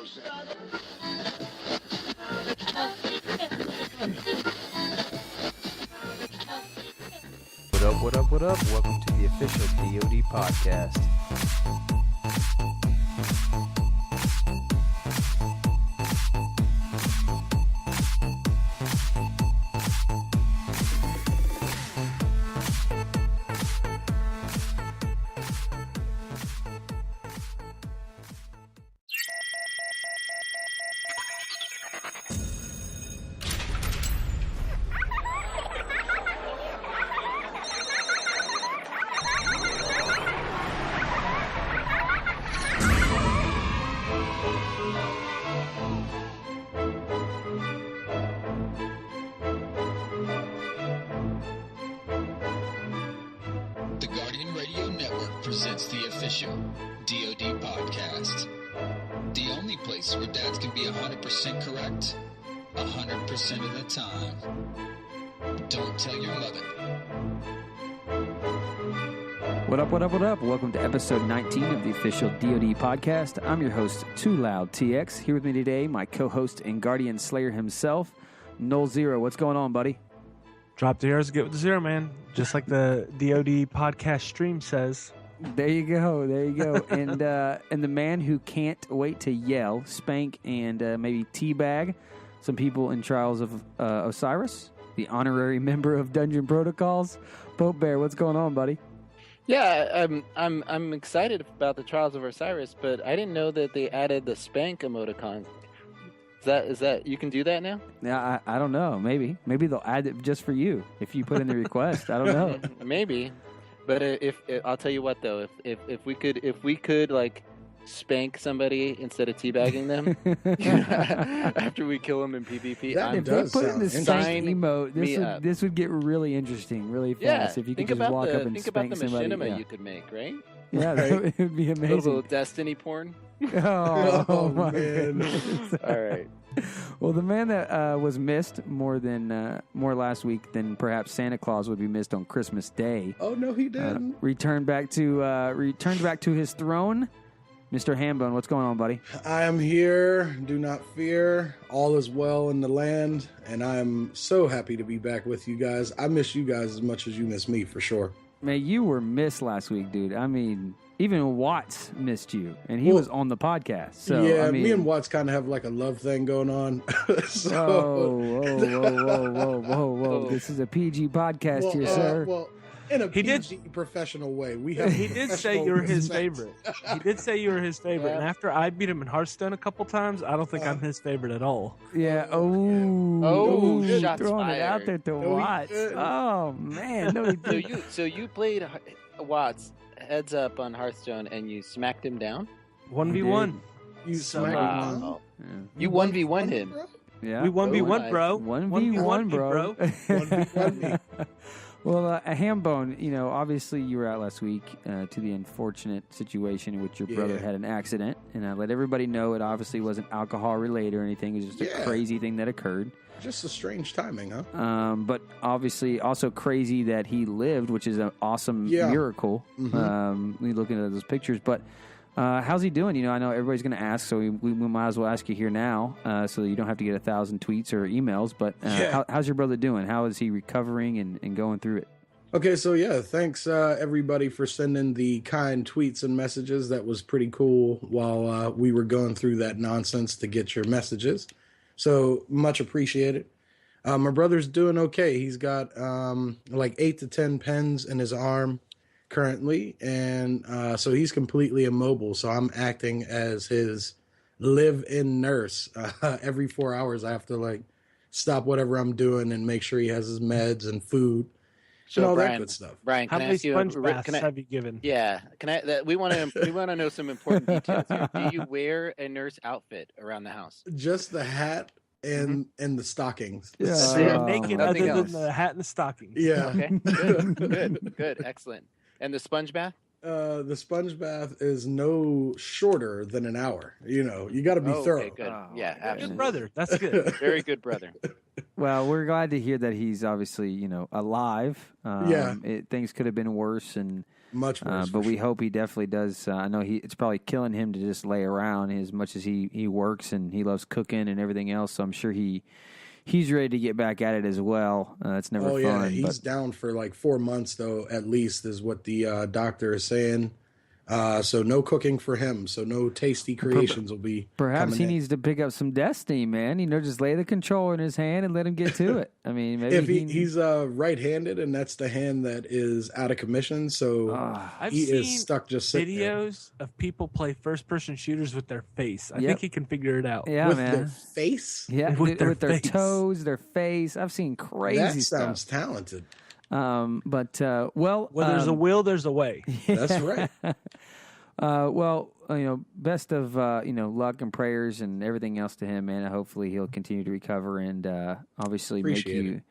What up? Welcome to the official DoD Podcast. Presents the official DoD Podcast. The only place where dads can be 100% correct 100% of the time. Don't tell your mother. What up? Welcome to episode 19 of the official DoD Podcast. I'm your host, TwoLoudtx. Here with me today, my co-host and guardian slayer himself, Nolxero. What's going on, buddy? Drop the zeros, get with the zero, man. Just like the DoD Podcast stream says. There you go. And the man who can't wait to yell, spank, and maybe teabag some people in Trials of Osiris, the honorary member of Dungeon Protocols, POPEBEAR. What's going on, buddy? Yeah, I'm excited about the Trials of Osiris, but I didn't know that they added the spank emoticon. Is that you can do that now? Yeah, I don't know. Maybe they'll add it just for you if you put in the request. I don't know. Maybe. But if I'll tell you what though, if we could like spank somebody instead of teabagging them after we kill them in PvP, if they put in the spank emote, this would get really interesting, really fast. If you could just walk up and spank somebody. Think about the machinima you could make, right? Yeah, that would be amazing. A little Destiny porn. Oh my man! Goodness. All right. Well, the man that was missed more last week than perhaps Santa Claus would be missed on Christmas Day. Oh no, he didn't. Returned back to his throne, Mr. Hambone. What's going on, buddy? I am here. Do not fear. All is well in the land, and I am so happy to be back with you guys. I miss you guys as much as you miss me, for sure. Man, you were missed last week, dude. I mean, even Watts missed you, and he was on the podcast. So yeah, I mean, me and Watts kind of have like a love thing going on. Whoa! This is a PG podcast here, sir. Well, in a PG professional way, we have. He did say you were his favorite. He did say you were his favorite, Yeah. and after I beat him in Hearthstone a couple times, I don't think I'm his favorite at all. Yeah. Shots throwing fired. it out there to Watts. Oh man, no, he didn't. So you played Watts heads up on Hearthstone and you smacked him down. 1v1. You So, smacked wow. him. Yeah. You 1v1 him. Yeah. We 1v1, nice. bro. 1v1, bro. 1v1 me. Well, a Hambone, obviously you were out last week to the unfortunate situation in which your brother had an accident, and I let everybody know it obviously wasn't alcohol related or anything. It was just a crazy thing that occurred. Just a strange timing, huh? But obviously also crazy that he lived, which is an awesome miracle. Mm-hmm. We looking at those pictures, but how's he doing? I know everybody's going to ask, so we might as well ask you here now, so you don't have to get 1,000 tweets or emails. But how's your brother doing? How is he recovering and going through it? Okay, so thanks everybody for sending the kind tweets and messages. That was pretty cool while we were going through that nonsense to get your messages. So much appreciated. My brother's doing okay. He's got like 8 to 10 pens in his arm currently, and so he's completely immobile. So I'm acting as his live-in nurse. Every 4 hours I have to like stop whatever I'm doing and make sure he has his meds and food. So all Brian, that good stuff. Brian, How can I many ask you? sponge baths have you given? Yeah, we want to know some important details here. Do you wear a nurse outfit around the house? Just the hat and the stockings. Yeah. So you're Oh, naked nothing other else. than the hat and the stockings. Yeah. Okay, good, excellent. And the sponge bath? The sponge bath is no shorter than an hour. You got to be thorough. Okay, good. Oh, Yeah, my Good absolutely. brother. That's good. Very good, brother. Well, we're glad to hear that he's obviously, alive. Things could have been worse, and Much worse. But we hope he definitely does. I know it's probably killing him to just lay around as much as he works and he loves cooking and everything else. So I'm sure he's ready to get back at it as well. It's never fun. Yeah, he's down for like 4 months though, at least, is what the doctor is saying. So no cooking for him. So no tasty creations will be. Perhaps he needs to pick up some Destiny, man. Just lay the controller in his hand and let him get to it. I mean, maybe if he's right-handed, and that's the hand that is out of commission. So I've he seen is stuck just sitting videos of people play first-person shooters with their face. I think he can figure it out. Yeah, with man. their face. Yeah, with their their face. toes, their face. I've seen crazy stuff. That sounds talented. But Where there's a will, there's a way. That's right. Best of luck and prayers and everything else to him, man. Hopefully he'll continue to recover and obviously Appreciate make you.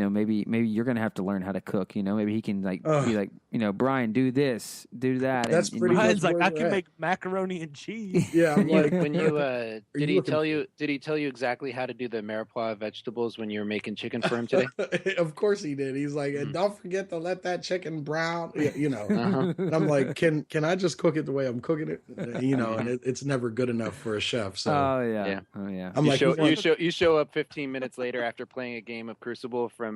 Maybe you're gonna have to learn how to cook. Maybe he can be like, Brian, do this, do that. That's pretty. Brian's like, I can make macaroni and cheese. Yeah, I'm like, when you did he tell you exactly how to do the mirepoix vegetables when you were making chicken for him today? Of course he did. He's like, and don't forget to let that chicken brown. And I'm like, can I just cook it the way I'm cooking it? And it's never good enough for a chef. So oh yeah. I'm you show up 15 minutes later after playing a game of Crucible from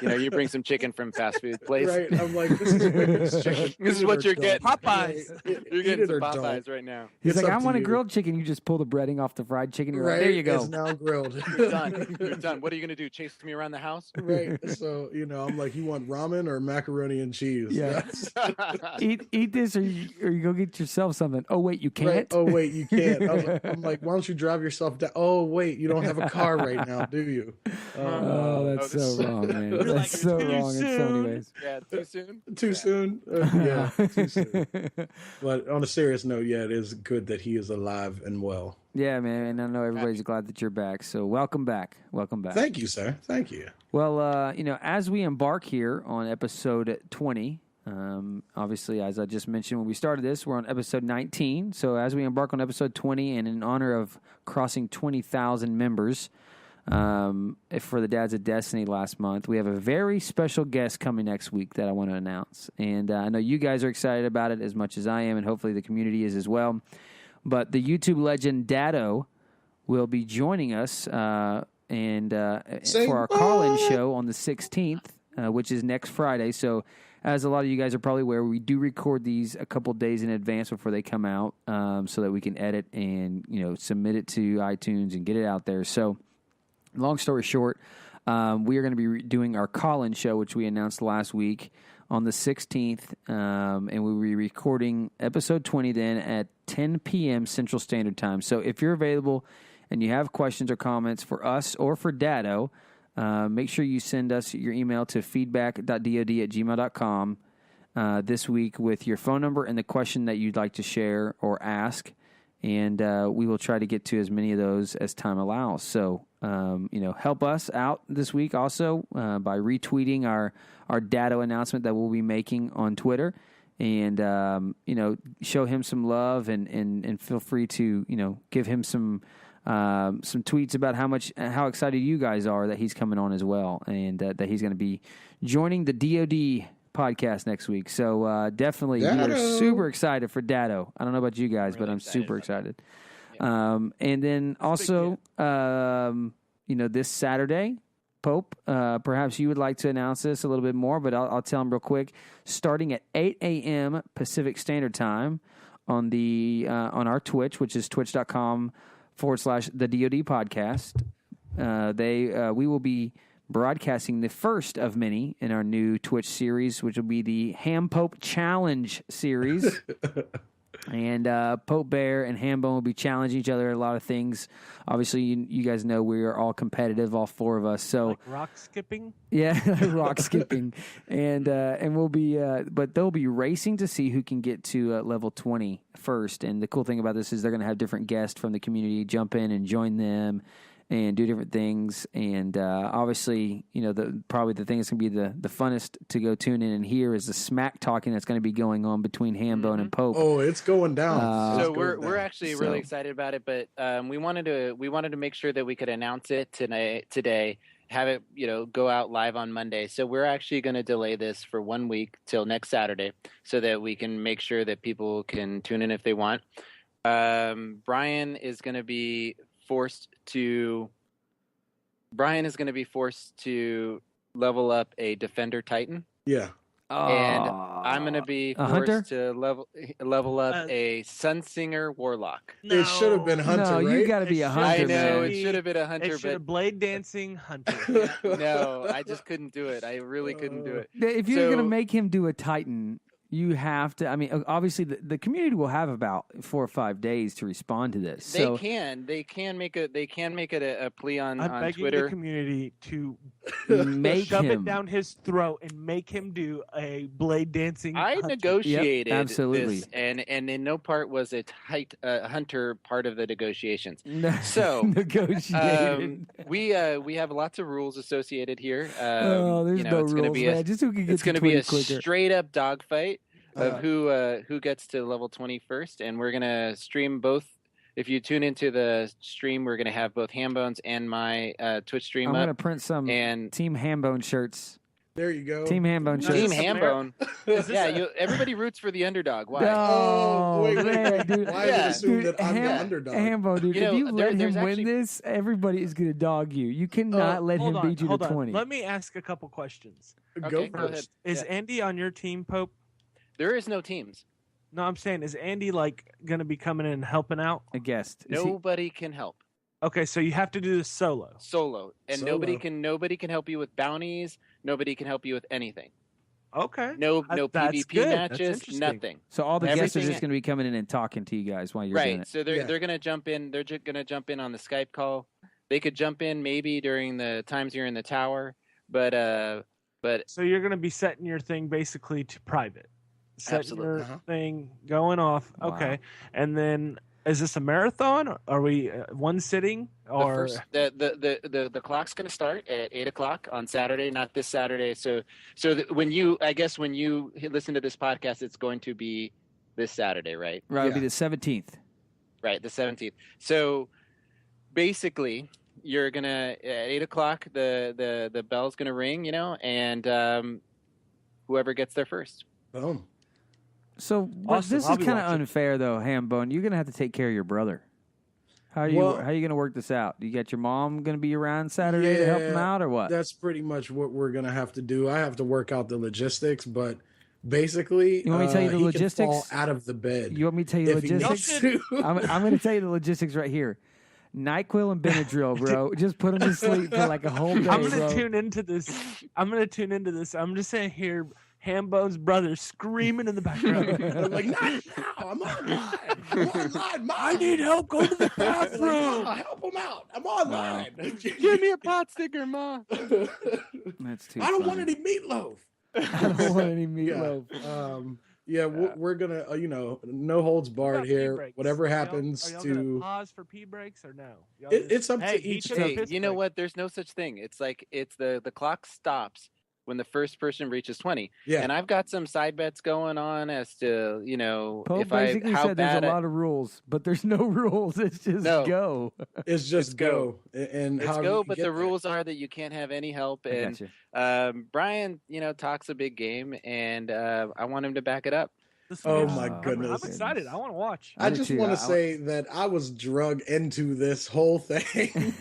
you bring some chicken from fast food place. Right. I'm like, this is what you're getting. Popeyes. You're getting some Popeyes right now. He's like, I want a grilled chicken. You just pull the breading off the fried chicken. You're right. Like, there you go. It's now grilled. You're done. You're done. What are you gonna do? Chase me around the house? Right. So I'm like, you want ramen or macaroni and cheese? Yeah. eat this, or you go get yourself something. Oh wait, you can't. Right. Oh wait, you can't. I'm like, why don't you drive yourself down? Oh wait, you don't have a car right now, do you? That's so wrong, man. That's so wrong in so many ways. Yeah, too soon. Too soon. Yeah, too soon. But on a serious note, yeah, it is good that he is alive and well. Yeah, man, and I know everybody's glad that you're back. So welcome back. Thank you, sir. Thank you. Well, as we embark here on episode 20, obviously, as I just mentioned when we started this, we're on episode 19. So as we embark on episode 20, and in honor of crossing 20,000 members for the Dads of Destiny last month, we have a very special guest coming next week that I want to announce. And I know you guys are excited about it as much as I am, and hopefully the community is as well. But the YouTube legend Datto will be joining us for our call-in show on the 16th, which is next Friday. So as a lot of you guys are probably aware, we do record these a couple days in advance before they come out so that we can edit and submit it to iTunes and get it out there. So long story short, we are going to be doing our call-in show, which we announced last week, on the 16th, and we'll be recording episode 20 then at 10 p.m. Central Standard Time. So if you're available and you have questions or comments for us or for Datto, make sure you send us your email to feedback.dod@gmail.com this week with your phone number and the question that you'd like to share or ask, and we will try to get to as many of those as time allows. So, help us out this week also by retweeting our Datto announcement that we'll be making on Twitter, and show him some love and feel free to give him some tweets about how excited you guys are that he's coming on as well, and that he's going to be joining the DoD podcast next week. So definitely, we are super excited for Datto. I don't know about you guys, but I'm super excited. Yeah. And then also, this Saturday, Pope, perhaps you would like to announce this a little bit more, but I'll tell him real quick. Starting at 8 a.m. Pacific Standard Time on on our Twitch, which is twitch.com/the DoD Podcast, we will be broadcasting the first of many in our new Twitch series, which will be the Pope Challenge series. And POPEBEAR and Hambone will be challenging each other at a lot of things. Obviously, you guys know we are all competitive, all four of us. So like rock skipping? Yeah, rock skipping. And we'll be, but they'll be racing to see who can get to level 20 first. And the cool thing about this is they're going to have different guests from the community jump in and join them and do different things. And obviously, probably the thing that's going to be the funnest to go tune in and hear is the smack talking that's going to be going on between Hambone and Pope. Oh, it's going down. So we're actually really excited about it, but we wanted to make sure that we could announce it today have it, go out live on Monday. So we're actually going to delay this for 1 week till next Saturday so that we can make sure that people can tune in if they want. Brian is going to be forced to level up a Defender Titan. Yeah. And I'm going to be forced to level up a Sunsinger Warlock. No. It should have been Hunter, no, right? You got to be a Hunter, I know, man. it should have been a Hunter. It should have Blade Dancing Hunter. No, I just couldn't do it. I really couldn't do it. If you're going to make him do a Titan, you have to. I mean, obviously, the community will have about 4 or 5 days to respond to this. They can make it a plea on I'm begging Twitter. the community to shove it down his throat and make him do a Blade Dancing. I Hunter. negotiated absolutely. this, and in no part was a Hunter part of the negotiations. So negotiated. We have lots of rules associated here. There's no it's rules, gonna be man. Just so we can get it's going to to be a quicker. straight up dogfight of who gets to level 20 first, and we're going to stream both. If you tune into the stream, we're going to have both Hambones and my Twitch stream I'm up. going to print some Team Hambone shirts. There you go. Team Hambone shirts. Team Hambone. Yeah, everybody roots for the underdog. Why? No, wait, man, dude. Why did assume that I'm the underdog? Hambone, dude, if you let him there's win actually- this, everybody is going to dog you. You cannot let him beat you to 20. Let me ask a couple questions. Okay, Go go first. ahead. Is Andy on your team, Pope? There is no teams. No, I'm saying, is Andy going to be coming in and helping out? A guest. Is he- Nobody can help. Okay, so you have to do this solo. Solo. And Solo. nobody can help you with bounties. Nobody can help you with anything. Okay. No That's PvP good. That's matches, interesting. nothing. So all the guests are Everything- just going to be coming in and talking to you guys while you're doing Right. it. So they're going to jump in. They're just going to jump in on the Skype call. They could jump in maybe during the times you're in the tower, but So you're going to be setting your thing basically to private. Setting Absolutely. your thing going off. Wow. Okay. And then is this a marathon? Are we one sitting or the clock's going to start at 8:00 on Saturday, not this Saturday. So when you listen to this podcast, it's going to be this Saturday, right? Right, it'll be Yeah. the 17th. Right, the 17th. So basically, you're gonna at 8:00 the bell's gonna ring, and whoever gets there first. Boom. So Awesome. this I'll is be kind of watching. unfair, though, Hambone. You're going to have to take care of your brother. How are you going to work this out? You got your mom going to be around Saturday to help him out, or what? That's pretty much what we're gonna have to do. I have to work out the logistics, but basically, You want me to tell you the he logistics? can fall out of the bed. You want me to tell you the if he logistics? needs to. I'm going to tell you the logistics right here. NyQuil and Benadryl, bro. Just put him to sleep for like a whole day, I'm going bro. to tune into this. I'm just saying here Hambone's brother screaming in the background. I'm like, not now. I'm online. I'm online. Mom. I need help. Go to the Like, bathroom. "Ma, help him out. I'm online. Give me a pot sticker, Ma. That's too I don't funny. want any meatloaf. I don't want any meatloaf. We're gonna, no holds What barred about pee here. breaks? Whatever Are y'all happens gonna to, pause for pee breaks or no? Y'all it's up to Hey, he each. took a Hey, piss you know break. what? There's no such thing. It's like the clock stops when the first person reaches 20. Yeah. And I've got some side bets going on as to, Pope if I basically how said there's bad a I- lot of rules, but there's no rules. It's just No. go. It's just It's go. And Let's however go, you but get the there. rules are that you can't have any help. I And gotcha. Brian, talks a big game, and I want him to back it up. This Oh is- my I'm- goodness. I'm excited. I want to watch. I do just too. want I- to say that I was drug into this whole thing.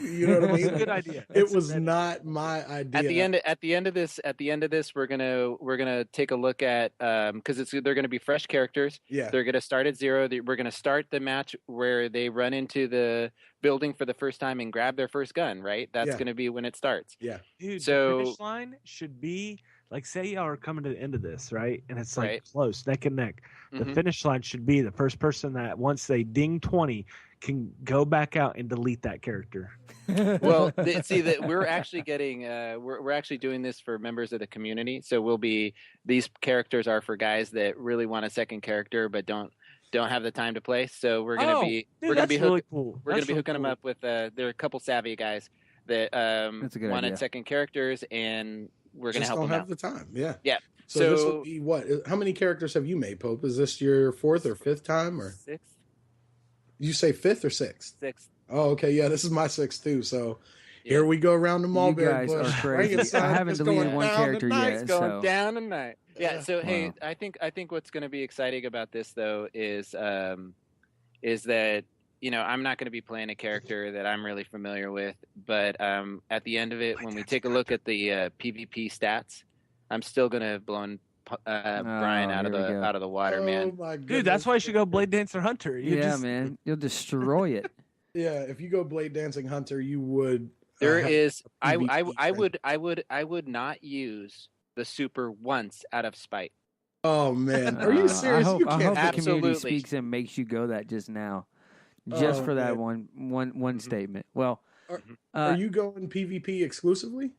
You know what I It's a mean? good idea. It was not my idea. At the end of this, we're gonna take a look at because they're gonna be fresh characters. Yeah. They're gonna start at 0. We're gonna start the match where they run into the building for the first time and grab their first gun. Right, that's Yeah. gonna be when it starts. Yeah. Dude, So- the finish line should be like, say y'all are coming to the end of this, right? And it's like Right. close, neck and neck. The Mhm. finish line should be the first person that once they ding 20 can go back out and delete that character. Well, see that we're actually getting we're actually doing this for members of the community. So these characters are for guys that really want a second character but don't have the time to play. So we're gonna Dude, we're gonna that's be really cool. We're going That's to be really hooking them cool. up with there are a couple savvy guys that That's a good wanted idea. second characters, and we're going to Just help don't them have out. the time. Yeah. Yeah. So, this So- will be what? How many characters have you made, Pope? Is this your 4th or 5th time, or Sixth. you say 5th or 6th? Sixth. Oh, okay. Yeah, this is my 6th too. So, Here we go around the mulberry guys are bush. crazy. Frankenstein I haven't is deleted going one down character tonight. yet. It's going So. down tonight. Yeah. So hey, Wow. I think what's going to be exciting about this though is that I'm not going to be playing a character that I'm really familiar with, but at the end of it, when we take a look at the PvP stats, I'm still going to have blown Brian out of the water, man. Oh my goodness. Dude, that's why you should go Blade Dancer Hunter. Man, you'll destroy it. Yeah, if you go Blade Dancing Hunter, you would. There is. I PvP would not use the super once out of spite. Oh man, are you serious? I hope, You I can't. hope the community Absolutely. speaks and makes you go that just now, just Oh, for that man. one statement. Well, Are you going PvP exclusively?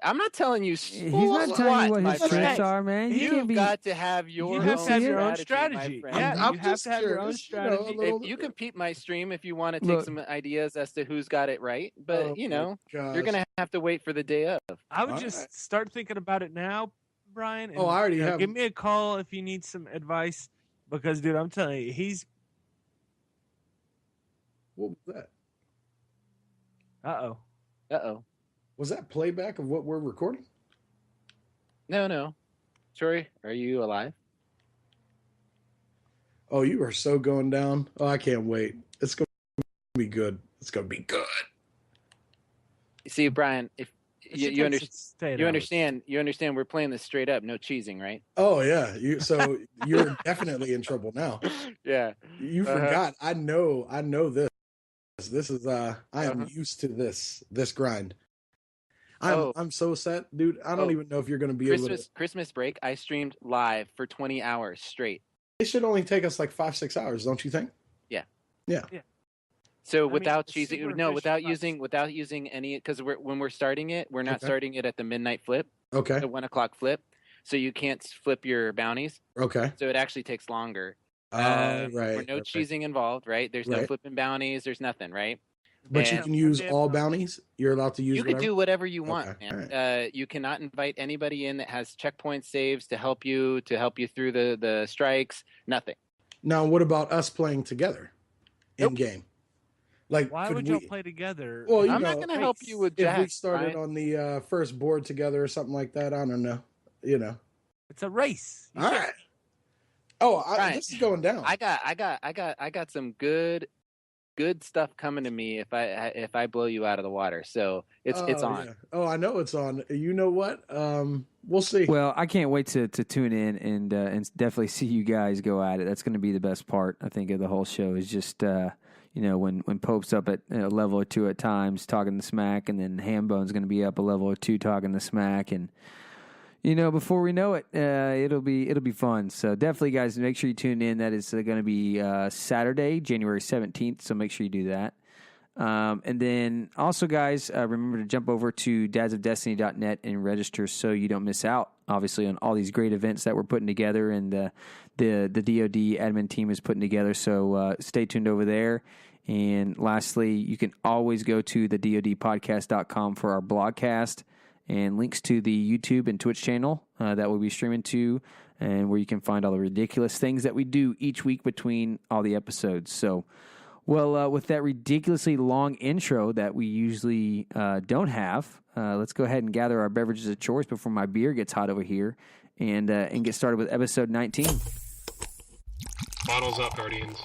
I'm not telling you. he's not telling you what his tricks are, man. You can't You've be. got to have your You have to have your own strategy. strategy. my friend. Yeah, I'm you have just to have your own curious, you know, a strategy. little- If you can peep my stream if you want to take Look. some ideas as to who's got it right, but Oh, you're gosh. gonna have to wait for the day of. I would All just right. start thinking about it now, Brian. And, Oh, I already have. Give me a call if you need some advice, because, dude, I'm telling you, he's. What was that? Uh-oh. Uh-oh. Was that playback of what we're recording? No. Troy, are you alive? Oh, you are so going down. Oh, I can't wait. It's going to be good. It's going to be good. See, Brian, if It you, should you, take under, 6 to 8 you hours. understand we're playing this straight up, no cheesing, right? Oh yeah. So you're definitely in trouble now. Yeah. You Uh-huh. forgot. I know this. This is I am Uh-huh. used to this grind. Oh. I'm so set, dude. I don't Oh. even know if you're going to be able to. Christmas break, I streamed live for 20 hours straight. It should only take us like 5-6 hours, don't you think? Yeah. Yeah. So mean, without it's cheesing, super no, efficient without using any, because when we're starting it, we're not Okay. starting it at the midnight flip, Okay. the 1 o'clock flip, so you can't flip your bounties. Okay. So it actually takes longer. Right. We're no right. cheesing involved, right? There's no Right. flipping bounties. There's nothing, right? But you And- can use all bounties. You're allowed to use. You can whatever? do whatever you want, Okay, man. alright. You cannot invite anybody in that has checkpoint saves to help you through the strikes. Nothing. Now, what about us playing together in Nope. game? Like, Why could would we, y'all play together? Well, you I'm know, not going to help you with if Jack. we started Brian. on the first board together or something like that? I don't know. You know. It's a race. You All can't- right. Oh, Brian, this is going down. I got some good stuff coming to me if I blow you out of the water. So it's on. Yeah. Oh, I know it's on. You know what? We'll see. Well, I can't wait to tune in and definitely see you guys go at it. That's going to be the best part, I think, of the whole show is just when Pope's up at a level or two at times talking the smack, and then Hambone's going to be up a level or two talking the smack, and before we know it, it'll be fun. So definitely, guys, make sure you tune in. That is going to be Saturday, January 17th. So make sure you do that. And then also, guys, remember to jump over to dadsofdestiny.net and register so you don't miss out, obviously, on all these great events that we're putting together and the DoD admin team is putting together. So stay tuned over there. And lastly, you can always go to the DoDpodcast.com for our blogcast and links to the YouTube and Twitch channel that we'll be streaming to, and where you can find all the ridiculous things that we do each week between all the episodes. So, well, with that ridiculously long intro that we usually don't have, let's go ahead and gather our beverages of choice before my beer gets hot over here, and get started with episode 19. Bottles up, Guardians.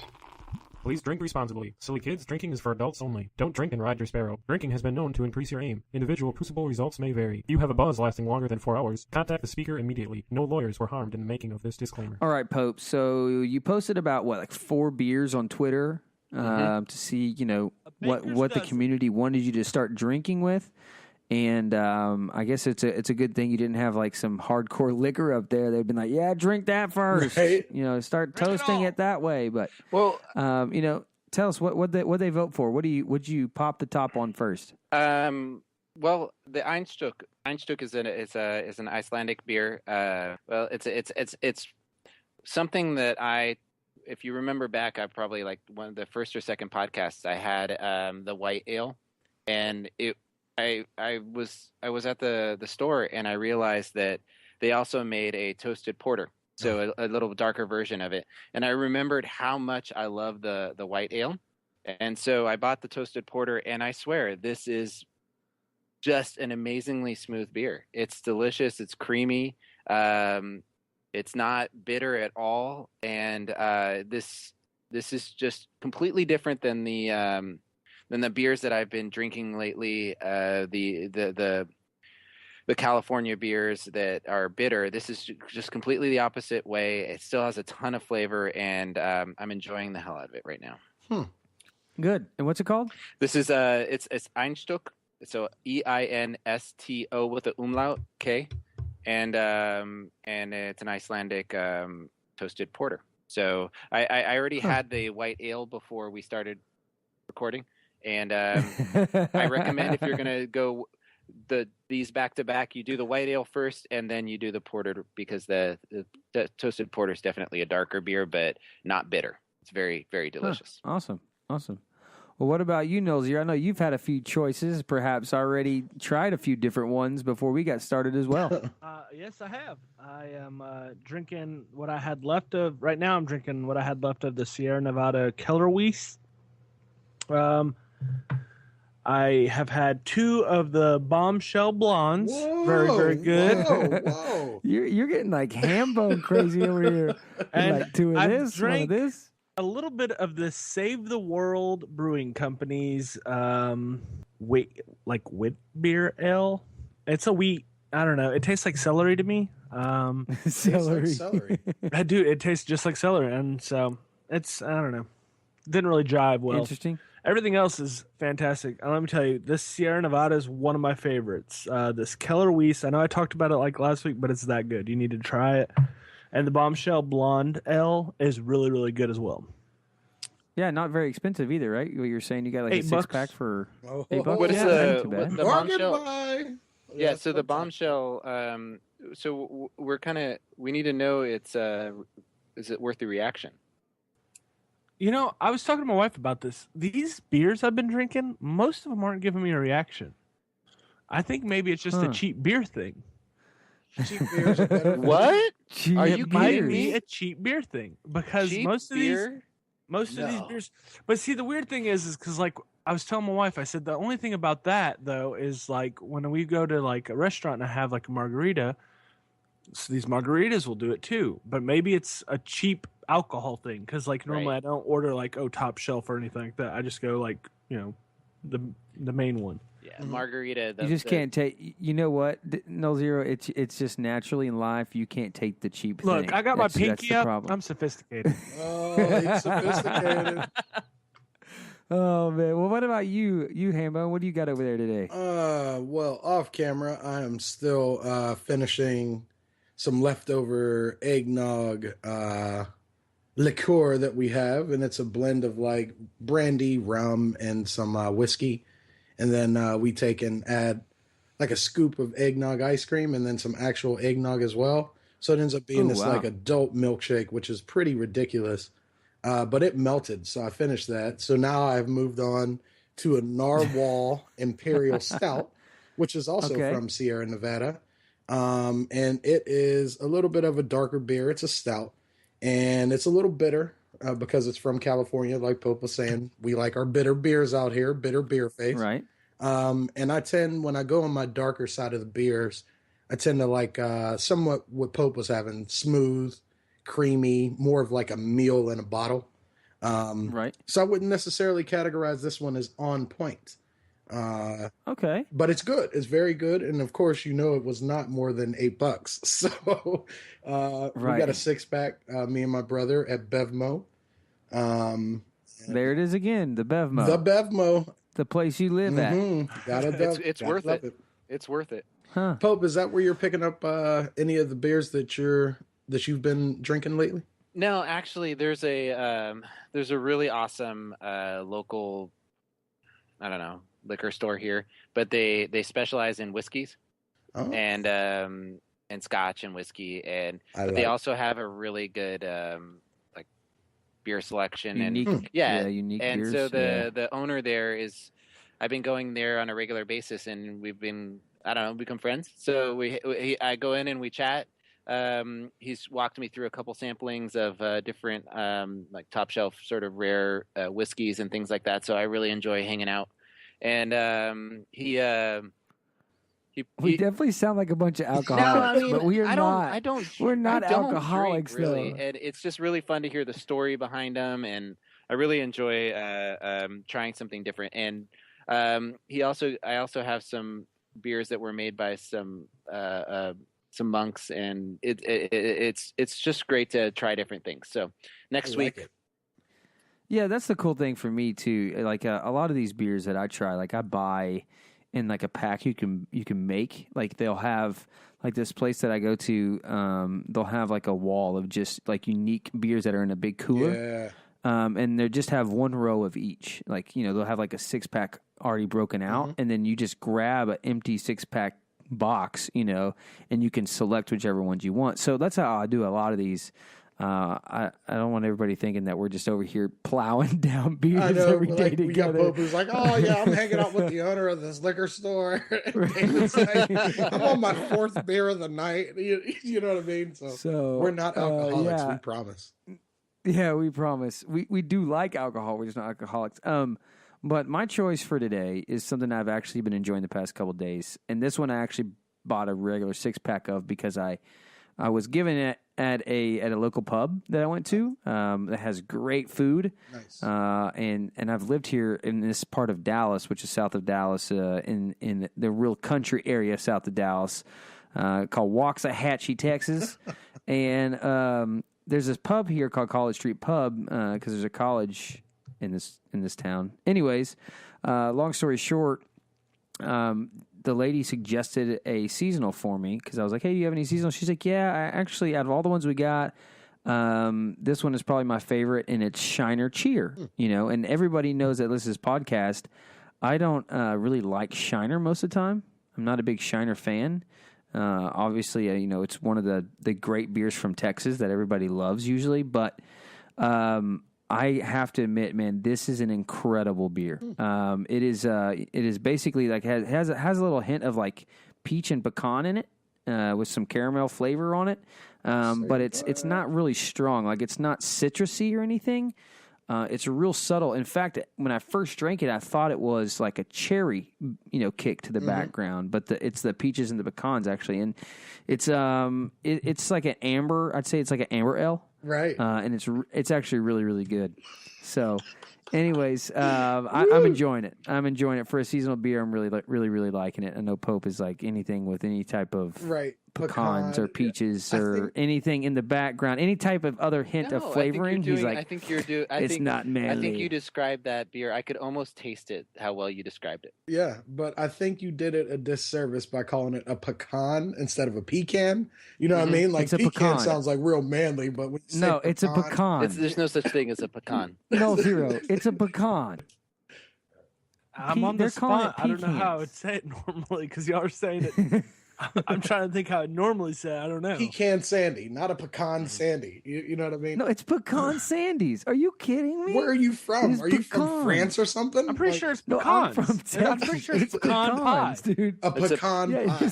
Please drink responsibly. Silly kids, drinking is for adults only. Don't drink and ride your Sparrow. Drinking has been known to increase your aim. Individual crucible results may vary. If you have a buzz lasting longer than 4 hours, contact the speaker immediately. No lawyers were harmed in the making of this disclaimer. All right, Pope. So you posted about, 4 beers on Twitter to see, what the dozen. community wanted you to start drinking with. And I guess it's a good thing you didn't have some hardcore liquor up there. They'd been like, yeah, drink that first. Right. Start Drink it toasting all. it that way. But Well, tell us what they vote for. Would you pop the top on first? well, the Einstök is an Icelandic beer. Well, it's something that if you remember back, I probably one of the first or second podcasts I had the white ale, and I was at the store and I realized that they also made a toasted porter, so a little darker version of it. And I remembered how much I love the white ale, and so I bought the toasted porter. And I swear, this is just an amazingly smooth beer. It's delicious. It's creamy. It's not bitter at all, and this is just completely different than the beers that I've been drinking lately. The California beers that are bitter. This is just completely the opposite way. It still has a ton of flavor, and I'm enjoying the hell out of it right now. Good. And what's it called? This is it's Einstök. So EINSTO with the umlaut K, and it's an Icelandic toasted porter. So I already had the white ale before we started recording, and I recommend if you're gonna go these back to back, you do the white ale first, and then you do the porter, because the toasted porter is definitely a darker beer, but not bitter. It's very, very delicious. Awesome. Well, what about you, Nolxero? I know you've had a few choices, perhaps already tried a few different ones before we got started as well. Yes, I have. I am drinking what I had left of. Right now, I'm drinking what I had left of the Sierra Nevada Kellerweis. I have had 2 of the Bombshell Blondes. Whoa, very, very good. Whoa. You're getting like Hambone crazy over here. And like 2 of I've this, 1 of drank this. A little bit of the Save the World Brewing Company's wheat beer ale. It's a wheat. I don't know. It tastes like celery to me. Celery. Dude, it tastes just like celery, and so it's, I don't know. Didn't really jive well. Interesting. Everything else is fantastic. And let me tell you, this Sierra Nevada is one of my favorites. This Kellerweis, I know I talked about it like last week, but it's that good. You need to try it. And the Bombshell Blonde Ale is really, really good as well. Yeah, not very expensive either, right? What you're saying, you got like a $8 $6-pack for Oh, $8. What is Yeah, the- not too bad. what the Bargain Bombshell? buy. Yeah, so the Bombshell. So we need to know is it worth the reaction? You know, I was talking to my wife about this. These beers I've been drinking, most of them aren't giving me a reaction. I think maybe it's just a cheap beer thing. Cheap beers are better. What? Cheap Are you Might kidding be me? a cheap beer thing, because Cheap most of beer? these No. beers. But see, the weird thing is because like I was telling my wife, I said the only thing about that though is like when we go to like a restaurant and I have like a margarita, so these margaritas will do it too. But maybe it's a cheap alcohol thing, because like normally Right. I don't order like top shelf or anything like that. I just go like the main one. Yeah, margarita. You just can't take. You know what, Nolxero? It's just naturally in life you can't take the cheap thing. Look, I got my That's pinky the up. problem. I'm sophisticated. Oh, it's sophisticated. Oh man. Well, what about you, Hambone? What do you got over there today? Well, off camera, I am still finishing some leftover eggnog liqueur that we have, and it's a blend of like brandy, rum, and some whiskey. And then we take and add like a scoop of eggnog ice cream and then some actual eggnog as well. So it ends up being this like adult milkshake, which is pretty ridiculous. But it melted, so I finished that. So now I've moved on to a Narwhal Imperial Stout, which is also from Sierra Nevada. And it is a little bit of a darker beer. It's a stout, and it's a little bitter because it's from California. Like Pope was saying, we like our bitter beers out here, bitter beer face. Right. And I tend, when I go on my darker side of the beers, I tend to like somewhat what Pope was having, smooth, creamy, more of like a meal in a bottle. Right. So I wouldn't necessarily categorize this one as on point. Okay. But it's good. It's very good. And of course, you know, it was not more than $8. So we got a 6-pack, me and my brother at Bevmo. There it is again, the Bevmo. The Bevmo. The place you live at. It's worth it. It's worth it. Huh. Pope, is that where you're picking up any of the beers that you've been drinking lately? No, actually, there's a really awesome local, I don't know, liquor store here, but they specialize in whiskeys and scotch and whiskey, and they also have a really good like beer selection Unique, and unique and beers. so the owner there is, I've been going there on a regular basis, and we've been, I don't know, become friends. So I go in and we chat. He's walked me through a couple samplings of different like top shelf sort of rare whiskeys and things like that. So I really enjoy hanging out. And he We definitely sound like a bunch of alcoholics, but we are not. We're not alcoholics, drink, really. though. And it's just really fun to hear the story behind them, and I really enjoy trying something different. And I also have some beers that were made by some monks, and it's just great to try different things. So next week. Yeah, that's the cool thing for me too. Like a lot of these beers that I try, like I buy in like a pack you can make. Like they'll have like this place that I go to, they'll have like a wall of just like unique beers that are in a big cooler. Yeah. And they just have one row of each. Like, they'll have like a 6-pack already broken out, and then you just grab an empty 6-pack box, and you can select whichever ones you want. So that's how I do a lot of these. I don't want everybody thinking that we're just over here plowing down beers every day together. We got Pope who's like, oh yeah, I'm hanging out with the owner of this liquor store. David's like, I'm on my 4th beer of the night. You know what I mean? So we're not alcoholics. We promise. Yeah, we promise. We do like alcohol. We're just not alcoholics. But my choice for today is something I've actually been enjoying the past couple of days, and this one I actually bought a regular 6-pack of because I was given it at a local pub that I went to that has great food. Nice. And I've lived here in this part of Dallas, which is south of Dallas, in the real country area south of Dallas, called Waxahachie, Texas. And there's this pub here called College Street Pub because there's a college in this town. Anyways, long story short, the lady suggested a seasonal for me because I was like, hey, do you have any seasonal? She's like, yeah, actually, out of all the ones we got, this one is probably my favorite, and it's Shiner Cheer, and everybody knows that this is podcast. I don't really like Shiner most of the time. I'm not a big Shiner fan. Obviously, it's one of the great beers from Texas that everybody loves usually, but I have to admit, man, this is an incredible beer. It is basically like has a little hint of like peach and pecan in it, with some caramel flavor on it. But it's not really strong. Like it's not citrusy or anything. It's real subtle. In fact, when I first drank it, I thought it was like a cherry, kick to the background. But it's the peaches and the pecans actually, and it's like an amber. I'd say it's like an amber ale. Right. And it's actually really, really good. So, anyways, I'm enjoying it. I'm enjoying it for a seasonal beer. I'm really, really liking it. I know Pope is like anything with any type of pecans or peaches or anything in the background, any type of other hint of flavoring. He's like, it's not manly. I think you described that beer. I could almost taste it. How well you described it. Yeah, but I think you did it a disservice by calling it a pecan instead of a pecan. You know what I mean? Like pecan sounds like real manly, but when you say it's a pecan. There's no such thing as a pecan. No, Zero. It's a pecan. I'm on the spot. I don't know how I would say it normally because y'all are saying it. I'm trying to think how I'd normally say it. I don't know. Pecan Sandy, not a pecan Sandy. You know what I mean? No, it's pecan Sandies. Are you kidding me? Where are you from? Are you from France or something? I'm pretty sure it's pecans. No, I'm from Texas. I'm pretty sure it's pecan pie, dude. A pecan pie.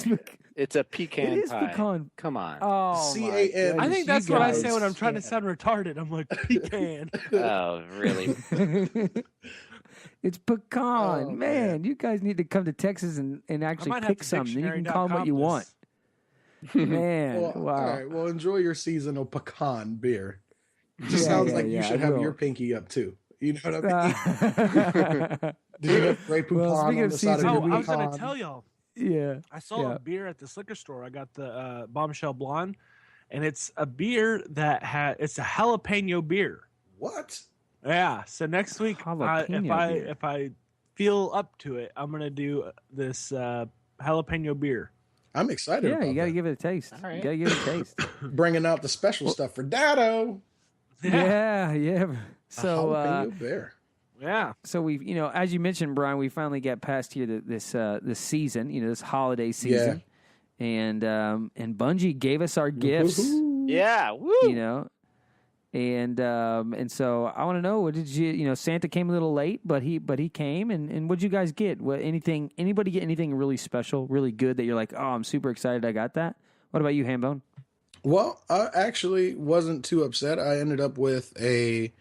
It's a pecan pie. Pecan. Come on. Oh, C-A-N. I think that's what I say when I'm trying to sound retarded. I'm like, pecan. Oh, really? It's pecan. Man, you guys need to come to Texas and actually pick something. You can call them what you want. Man, wow. All right, well, enjoy your seasonal pecan beer. It just sounds like you should have your pinky up, too. You know what I mean? Did you have Grey Poupon on the side of your pecan? I was going to tell y'all. Yeah. I saw a beer at this liquor store. I got the Bombshell Blonde, and it's a beer that it's a jalapeno beer. What? Yeah. So next week, if I feel up to it, I'm gonna do this jalapeno beer. I'm excited. Yeah, you gotta give it a taste. All right. You gotta give it a taste. Bringing out the special stuff for Datto. Yeah. So jalapeno beer. Yeah. So we've, as you mentioned, Brian, we finally got past here this season, this holiday season, and Bungie gave us our gifts. Woo-hoo. Yeah. Woo. And so I want to know, what did you? Santa came a little late, but he came, and what'd you guys get? Anybody get anything really special, really good that you're like, oh, I'm super excited I got that? What about you, Hambone? Well, I actually wasn't too upset. I ended up with a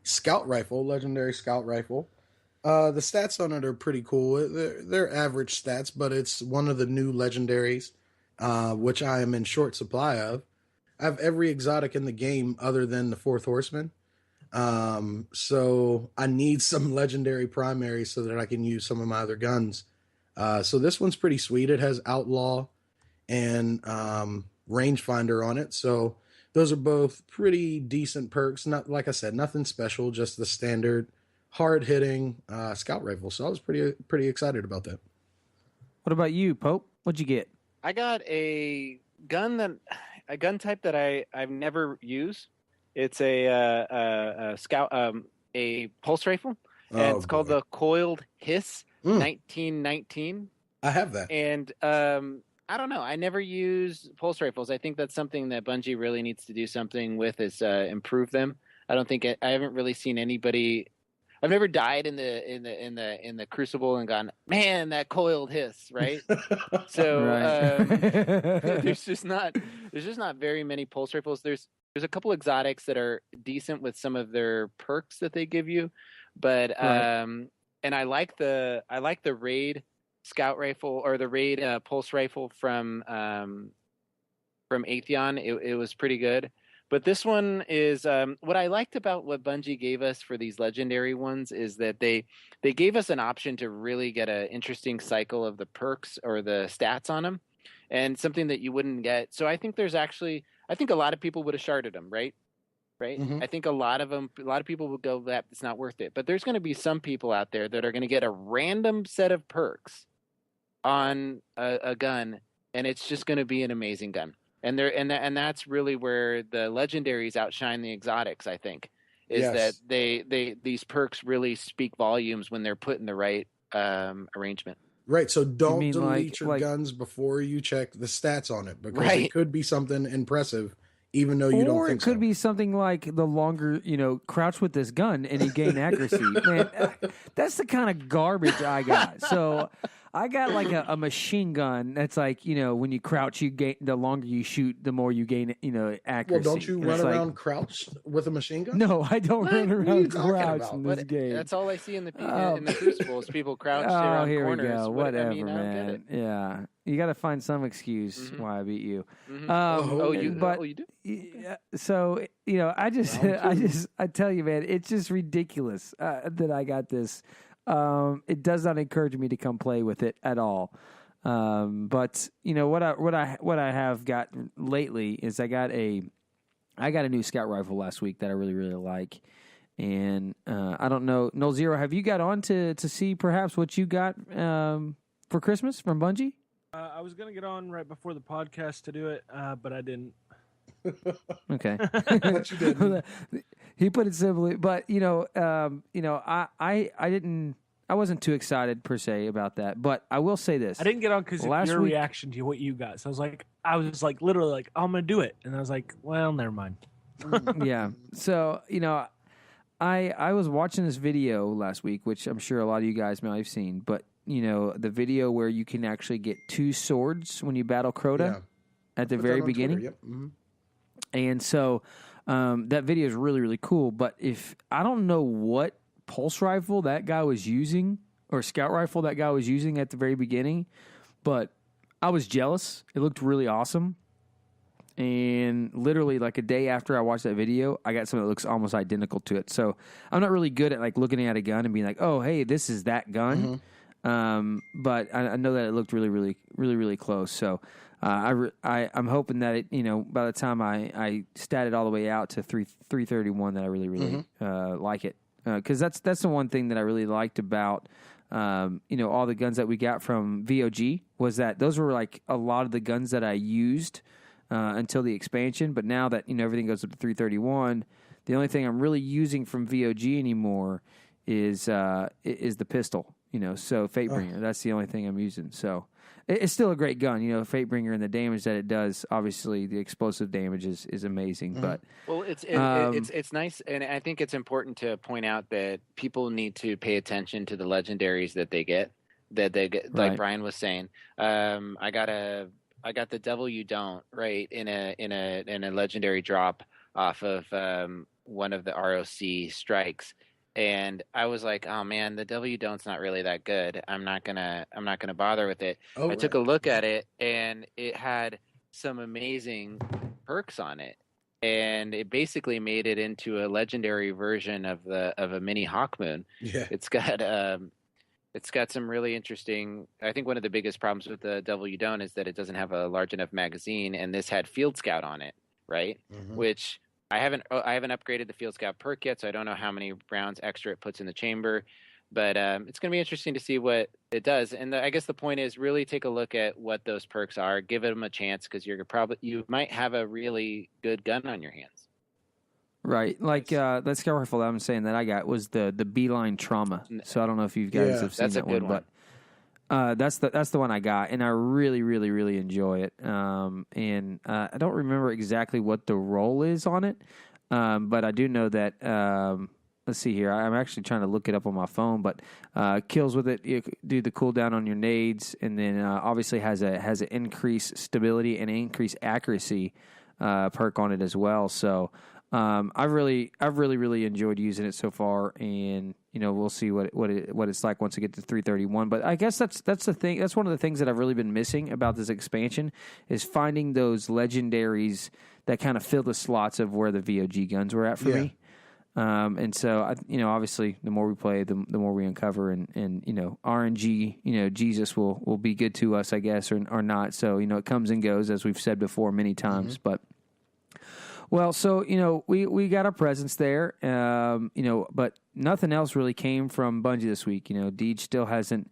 scout rifle, legendary scout rifle. The stats on it are pretty cool. They're average stats, but it's one of the new legendaries, which I am in short supply of. I have every exotic in the game other than the Fourth Horseman. So I need some legendary primaries so that I can use some of my other guns. So this one's pretty sweet. It has Outlaw and Rangefinder on it. So those are both pretty decent perks. Not, like I said, nothing special, just the standard hard hitting scout rifle. So I was pretty excited about that. What about you, Pope? What'd you get? I got a gun type that I've never used. It's a scout a pulse rifle, and it's called the Coiled Hiss 1919. I have that. And I don't know. I never use pulse rifles. I think that's something that Bungie really needs to do something with, is improve them. I haven't really seen anybody. I've never died in the Crucible and gone, man, that coiled hiss, right? So there's just not very many pulse rifles. There's a couple exotics that are decent with some of their perks that they give you, but and I like the raid scout rifle, or the raid pulse rifle from Atheon. It was pretty good. But this one is what I liked about what Bungie gave us for these legendary ones is that they gave us an option to really get an interesting cycle of the perks or the stats on them, and something that you wouldn't get. So I think I think a lot of people would have sharded them, right? Mm-hmm. I think a lot of people would go, that it's not worth it. But there's going to be some people out there that are going to get a random set of perks on a gun, and it's just going to be an amazing gun. And that's really where the legendaries outshine the exotics, I think, is that these perks really speak volumes when they're put in the right arrangement. Right, so don't delete your guns before you check the stats on it, because it could be something impressive, even though you don't think so. Or it could be something like the longer, crouch with this gun and you gain accuracy. Man, that's the kind of garbage I got. So I got like a machine gun that's like, when you crouch, you gain, the longer you shoot, the more you gain, accuracy. Well, don't you run around crouched with a machine gun? No, I don't run around crouched in this game. That's all I see in the Crucible is people crouched around here corners. We go. Whatever, man. Yeah. You got to find some excuse why I beat you. Mm-hmm. You do? Yeah, so, I tell you, man, it's just ridiculous that I got this. It does not encourage me to come play with it at all. But what I have got lately is I got a new scout rifle last week that I really, really like. And I don't know, Nolxero, have you got on to see perhaps what you got for Christmas from Bungie? I was going to get on right before the podcast to do it, but I didn't. Okay. But you didn't. He put it simply, but I didn't. I wasn't too excited per se about that, but I will say this: I didn't get on because of your reaction to what you got. So I was literally like, oh, I'm gonna do it, and I was like, well, never mind. Yeah. So I was watching this video last week, which I'm sure a lot of you guys may have seen, but the video where you can actually get 2 swords when you battle Crota at the very beginning. Yep. Mm-hmm. And so that video is really, really cool. But I don't know what pulse rifle that guy was using or scout rifle that guy was using at the very beginning, but I was jealous. It looked really awesome. And literally like a day after I watched that video, I got something that looks almost identical to it. So I'm not really good at like looking at a gun and being like, oh, hey, this is that gun. Mm-hmm. But I know that it looked really, really, really, really close. So I'm hoping that it, by the time I stat it all the way out to 331, that I really, really like it. Because that's the one thing that I really liked about all the guns that we got from VOG was that those were like a lot of the guns that I used until the expansion. But now that everything goes up to 331, the only thing I'm really using from VOG anymore is the pistol. So Fatebringer. That's the only thing I'm using. So it's still a great gun. Fatebringer and the damage that it does. Obviously, the explosive damage is amazing. But it's nice, and I think it's important to point out that people need to pay attention to the legendaries that they get. Right. Like Brian was saying. I got the Devil You Don't right in a legendary drop off of one of the ROC strikes. and I was like, oh man, the W Don't's not really that good. I'm not gonna bother with it. Oh, I took a look at it, and it had some amazing perks on it, and it basically made it into a legendary version of a mini Hawkmoon. Yeah. It's got some really interesting. I think one of the biggest problems with the W Don't is that it doesn't have a large enough magazine, and this had Field Scout on it, right? Mhm. Which I haven't upgraded the Field Scout perk yet, so I don't know how many rounds extra it puts in the chamber. But it's going to be interesting to see what it does. And I guess the point is really take a look at what those perks are, give them a chance, because you might have a really good gun on your hands. Right. Like that scout rifle that I'm saying that I got was the Beeline Trauma. So I don't know if you guys have seen that's a that good one, but that's the one I got, and I really, really, really enjoy it. And I don't remember exactly what the role is on it, but I do know that. Let's see here. I'm actually trying to look it up on my phone, but kills with it. You do the cooldown on your nades, and then obviously has an increased stability and increased accuracy perk on it as well. So I've really enjoyed using it so far, and we'll see what it's like once I get to 331. But I guess that's the thing. That's one of the things that I've really been missing about this expansion is finding those legendaries that kind of fill the slots of where the VOG guns were at for me. And so, obviously, the more we play, the more we uncover, and RNG, Jesus will be good to us, I guess, or not. So, it comes and goes, as we've said before many times. But, well, so, we got our presents there, but nothing else really came from Bungie this week. Deej still hasn't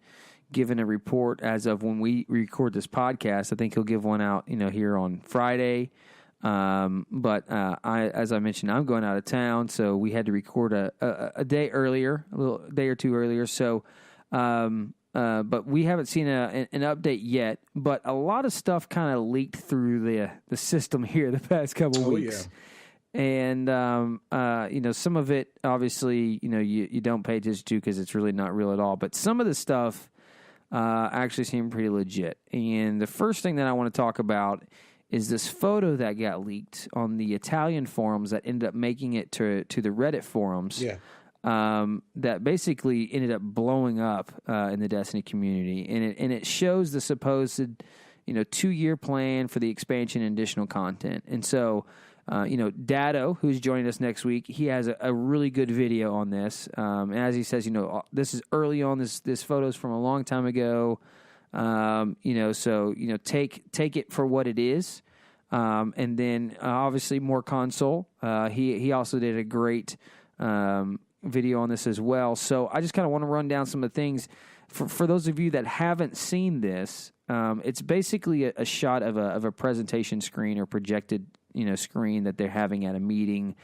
given a report as of when we record this podcast. I think he'll give one out, here on Friday. But as I mentioned, I'm going out of town, so we had to record a day earlier, a little day or two earlier. So, but we haven't seen an update yet. But a lot of stuff kind of leaked through the system here the past couple weeks. Yeah. And some of it, obviously, you don't pay attention to because it's really not real at all. But some of the stuff actually seemed pretty legit. And the first thing that I want to talk about is this photo that got leaked on the Italian forums that ended up making it to the Reddit forums. Yeah. That basically ended up blowing up in the Destiny community, and it shows the supposed 2-year plan for the expansion and additional content. And so, Datto, who's joining us next week, he has a really good video on this. And as he says, this is early on. This photo's from a long time ago. So take it for what it is. And then obviously more console. He also did a great video on this as well. So I just kind of want to run down some of the things for those of you that haven't seen this. It's basically a shot of a presentation screen or projected screen that they're having at a meeting.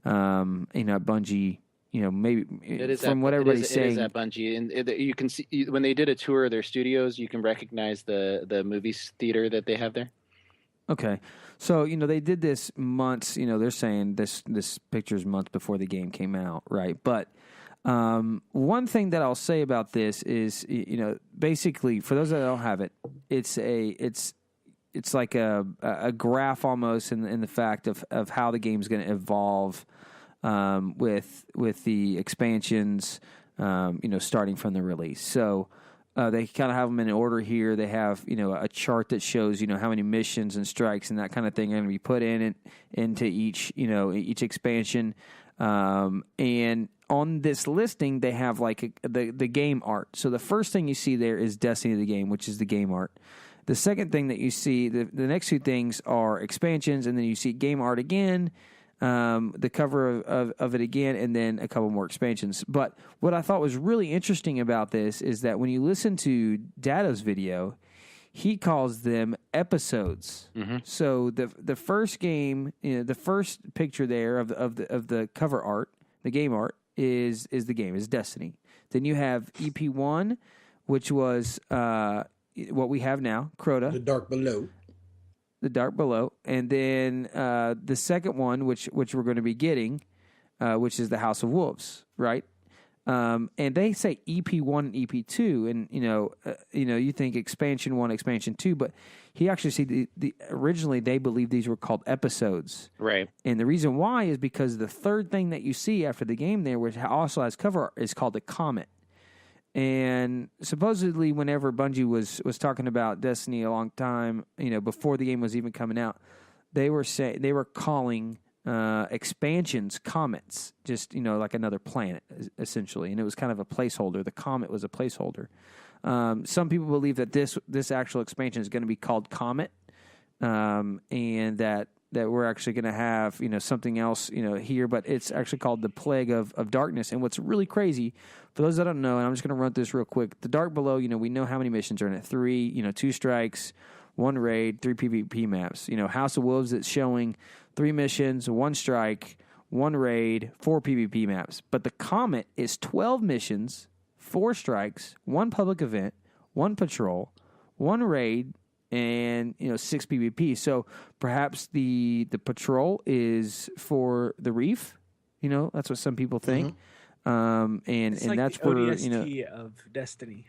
Bungie. Maybe from what everybody's saying. It is at Bungie, and you can see when they did a tour of their studios, you can recognize the movie theater that they have there. Okay, so they did this months. They're saying this picture's months before the game came out, right? But one thing that I'll say about this is, basically for those that don't have it, it's like a graph almost in the fact of how the game's going to evolve. With the expansions, starting from the release. So they kind of have them in order here. They have, a chart that shows, how many missions and strikes and that kind of thing are going to be put into each expansion. And on this listing, they have like the game art. So the first thing you see there is Destiny the game, which is the game art. The second thing that you see, the next two things are expansions, and then you see game art again. The cover of it again, and then a couple more expansions. But what I thought was really interesting about this is that when you listen to Datto's video, he calls them episodes. Mm-hmm. So the first game, the first picture there of the cover art, the game art is the game, is Destiny. Then you have EP1, which was what we have now, Crota. The Dark Below. The Dark Below, and then the second one, which we're going to be getting, which is the House of Wolves, right? And they say EP1 and EP2, and you think expansion 1, expansion 2, but he actually said the originally they believed these were called episodes, Right. and the reason why is because the third thing that you see after the game there, which also has cover art, is called the Comet. And supposedly, whenever Bungie was talking about Destiny a long time, before the game was even coming out, they were calling expansions comets, just like another planet essentially, and it was kind of a placeholder. The Comet was a placeholder. Some people believe that this actual expansion is going to be called Comet, and that we're actually going to have something else here, but it's actually called the Plague of Darkness. And what's really crazy, for those that don't know, and I'm just going to run this real quick, the Dark Below, we know how many missions are in it. 3, 2 strikes, 1 raid, 3 PvP maps. House of Wolves, it's showing 3 missions, 1 strike, 1 raid, 4 PvP maps. But the Comet is 12 missions, 4 strikes, 1 public event, 1 patrol, 1 raid, and 6 PvP. So perhaps the patrol is for the Reef. That's what some people think. And It's like that's the where ODST of Destiny.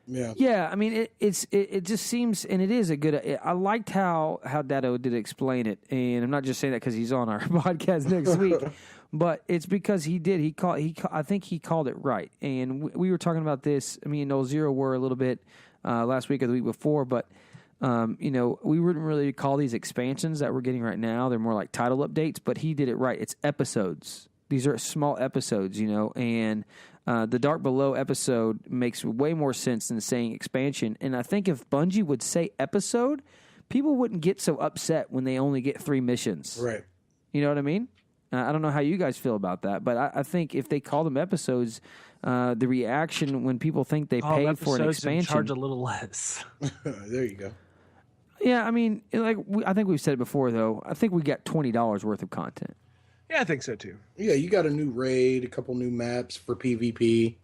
Yeah. Yeah, I mean it just seems, and it is a good. I liked how Datto did explain it, and I'm not just saying that because he's on our podcast next week, but it's because he did. I think he called it right, and we were talking about this. I mean, Nolxero were a little bit last week or the week before, but we wouldn't really call these expansions that we're getting right now. They're more like title updates, but he did it right. It's episodes. These are small episodes, and the Dark Below episode makes way more sense than saying expansion. And I think if Bungie would say episode, people wouldn't get so upset when they only get 3 missions. Right. You know what I mean? I don't know how you guys feel about that, but I think if they call them episodes, the reaction when people think they paid for an expansion, charge a little less. There you go. Yeah, I mean, I think we've said it before, though. I think we got $20 worth of content. Yeah, I think so too. Yeah, you got a new raid, a couple new maps for PvP,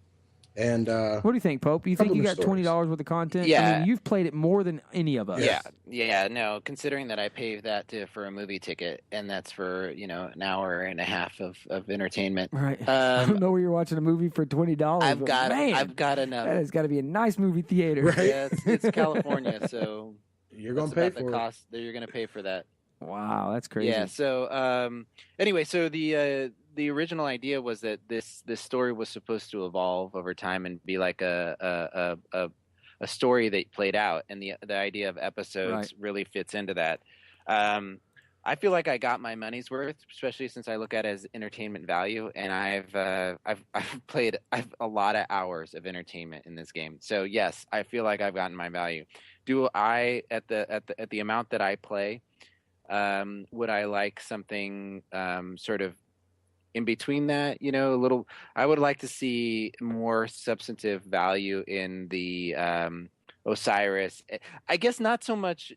and what do you think, Pope? You think couple you new got $20 worth of content? Yeah. I mean, you've played it more than any of us. Yeah. No, considering that I paid that for a movie ticket, and that's for an hour and a half of entertainment. Right. I don't know where you're watching a movie for $20. I've got enough. That has got to be a nice movie theater. Right. Yeah, it's California, so you're gonna that's pay about for the it. cost that you're gonna pay for that. Wow, that's crazy. Yeah. So anyway, so the original idea was that this story was supposed to evolve over time and be like a story that played out, and the idea of episodes really fits into that. I feel like I got my money's worth, especially since I look at it as entertainment value, and I've played a lot of hours of entertainment in this game. So yes, I feel like I've gotten my value. Do I at the amount that I play? Would I like something sort of in between that? A little. I would like to see more substantive value in the Osiris. I guess not so much.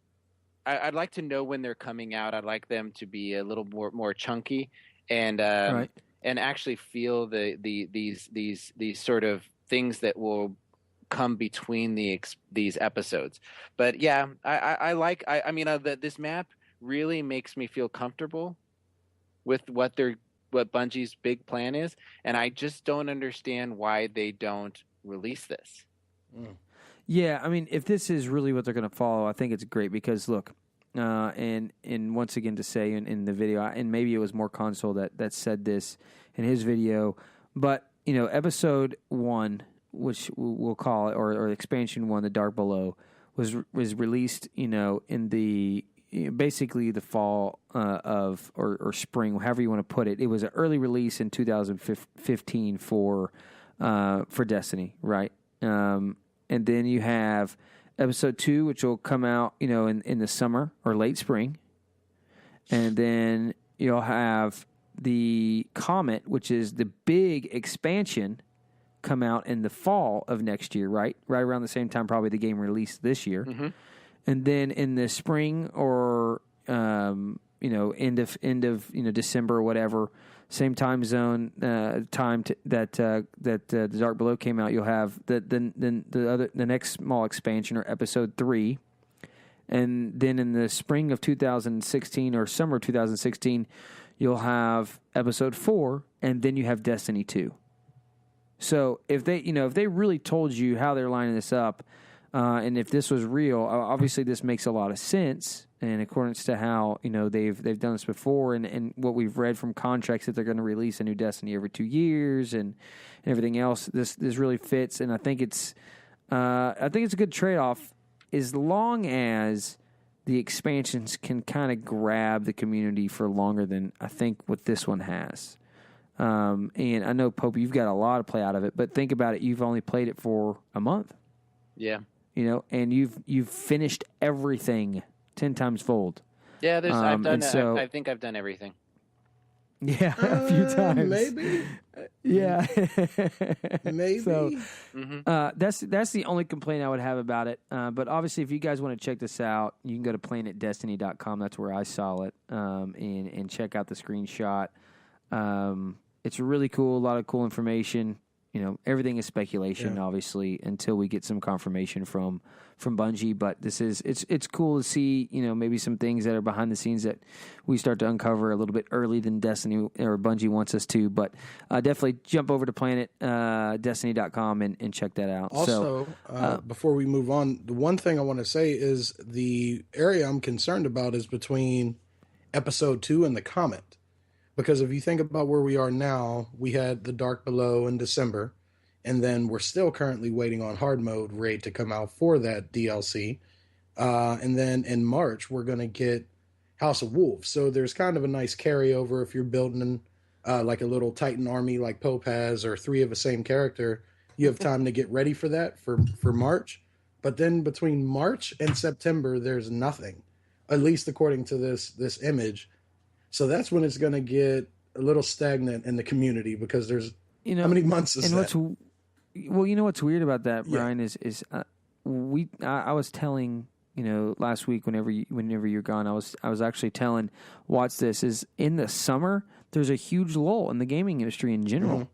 I'd like to know when they're coming out. I'd like them to be a little more chunky and actually feel these sort of things that will come between these episodes. But yeah, I like. I mean, this map really makes me feel comfortable with what Bungie's big plan is, and I just don't understand why they don't release this. Yeah, I mean, if this is really what they're going to follow, I think it's great because look, and once again to say in the video, and maybe it was more Console that said this in his video, but episode 1, which we'll call it, or expansion 1, the Dark Below, was released, in the basically the fall of or spring, however you want to put it. It was an early release in 2015 for Destiny, right? And then you have episode 2, which will come out, in the summer or late spring, and then you'll have the Comet, which is the big expansion, come out in the fall of next year, right around the same time probably the game released this year. Mm-hmm. And then in the spring or end of December or whatever, same time zone time that the Dark Below came out, you'll have the next small expansion or episode 3, and then in the spring of 2016 or summer of 2016, you'll have episode 4, and then you have Destiny 2. So if they really told you how they're lining this up, and if this was real, obviously this makes a lot of sense in accordance to how they've done this before, and what we've read from contracts that they're going to release a new Destiny every 2 years and everything else. This really fits, and I think it's a good trade-off as long as the expansions can kind of grab the community for longer than I think what this one has. And I know, Pope, you've got a lot of play out of it, but think about it. You've only played it for a month. Yeah. And you've finished everything 10 times fold. Yeah, I think I've done everything. Yeah, a few times. Maybe. Yeah. Maybe. So that's the only complaint I would have about it. But obviously, if you guys want to check this out, you can go to planetdestiny.com. That's where I saw it, and check out the screenshot. It's really cool. A lot of cool information. Everything is speculation, obviously, until we get some confirmation from Bungie. But it's cool to see, maybe some things that are behind the scenes that we start to uncover a little bit early than Destiny or Bungie wants us to. But definitely jump over to planetdestiny.com and check that out. Also, before we move on, the one thing I want to say is the area I'm concerned about is between episode 2 and the Comet. Because if you think about where we are now, we had the Dark Below in December, and then we're still currently waiting on Hard Mode Raid to come out for that DLC. And then in March, we're going to get House of Wolves. So there's kind of a nice carryover if you're building like a little Titan army like Pope has, or 3 of the same character. You have time to get ready for that for March. But then between March and September, there's nothing, at least according to this image. So that's when it's going to get a little stagnant in the community, because there's how many months is that? What's weird about that, Brian, is I was telling last week whenever you're gone, I was actually telling Watts this is in the summer there's a huge lull in the gaming industry in general. Mm-hmm.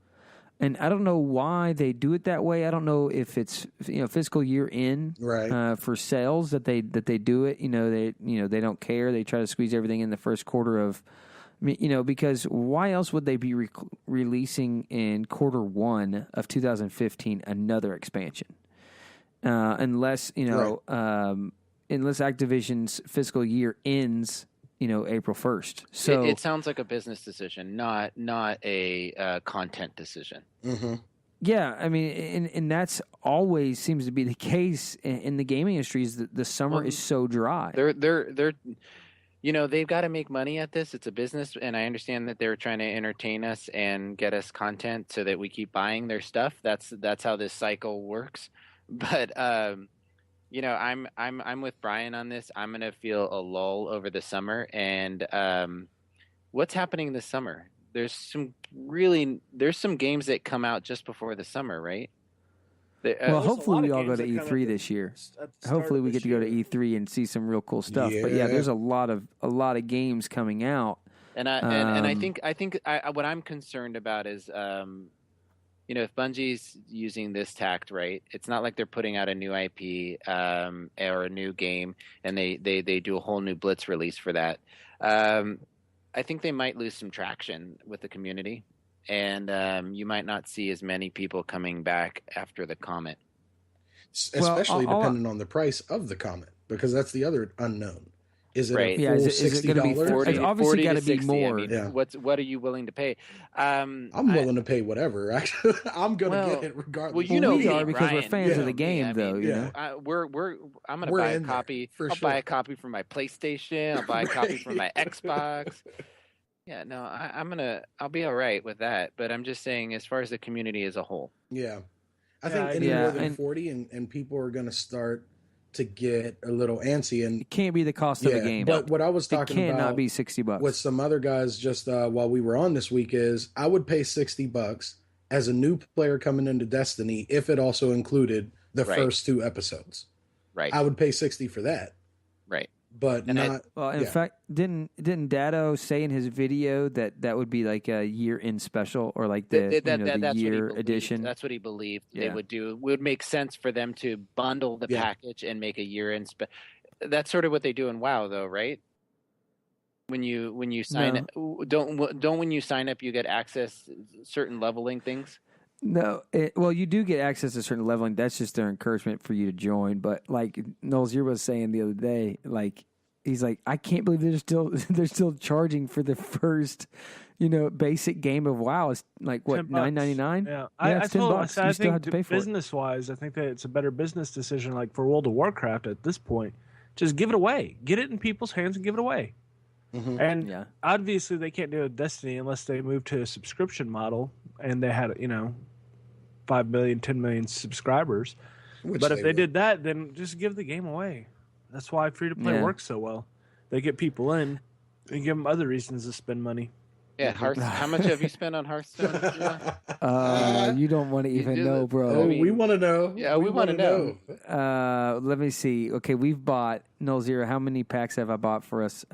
And I don't know why they do it that way. I don't know if it's fiscal year in for sales that they do it. They don't care. They try to squeeze everything in the first quarter of, because why else would they be releasing in quarter 1 of 2015 another expansion? Unless Activision's fiscal year ends April 1st. So it sounds like a business decision, not a content decision. Mm-hmm. Yeah, I mean, and that's always seems to be the case in the gaming industry. Is that the summer is so dry. They're they've got to make money at this. It's a business, and I understand that they're trying to entertain us and get us content so that we keep buying their stuff. That's how this cycle works. But I'm with Brian on this. I'm gonna feel a lull over the summer, and what's happening this summer? There's some games that come out just before the summer, right? Hopefully we all go to E3 this year. Hopefully we get to go to E3 and see some real cool stuff. Yeah. But yeah, there's a lot of games coming out. And I think what I'm concerned about is if Bungie's using this tact right, it's not like they're putting out a new IP or a new game and they do a whole new Blitz release for that. I think they might lose some traction with the community, and you might not see as many people coming back after the Comet. Especially depending on the price of the Comet, because that's the other unknown. Is it a full is it going to be 40? It's obviously got to be more. I mean, what are you willing to pay? I'm willing to pay whatever. Actually, I'm going to get it regardless. Well, we are because we're fans of the game, though. I'm going to buy a copy. I'll buy a copy for my PlayStation. I'll buy a copy for my Xbox. Yeah, no, I'll be all right with that. But I'm just saying, as far as the community as a whole. Yeah, I think any more than 40, and people are going to start to get a little antsy, and it can't be the cost of the game. But what I was talking about cannot be $60 with some other guys just while we were on this week is I would pay $60 as a new player coming into Destiny if it also included the first 2 episodes. Right. I would pay $60 for that. Right. But in fact, didn't Datto say in his video that would be like a year-end special, or like the year edition? That's what he believed they would do. It would make sense for them to bundle the package and make a year-end. That's sort of what they do in WoW, though, right? When you sign up, don't when you sign up you get access certain leveling things. No, well, you do get access to certain leveling. That's just their encouragement for you to join. But like Nolxero was saying the other day, like he's like, I can't believe they're still charging for the first, basic game of WoW. It's like what, $9.99? Yeah, it's I told him, I $10. said, You I still have think to pay for it. business wise, I think that it's a better business decision. Like for World of Warcraft at this point, just give it away, get it in people's hands, and give it away. Mm-hmm. And obviously, they can't do it with Destiny unless they move to a subscription model and they had 5 million, 10 million subscribers. But if they did that, then just give the game away. That's why free to play works so well. They get people in and give them other reasons to spend money. Yeah, how much have you spent on Hearthstone? You don't want to even know, bro. Oh, we want to know. Yeah, we want to know. Let me see. Okay, we've bought Nolxero. How many packs have I bought for us?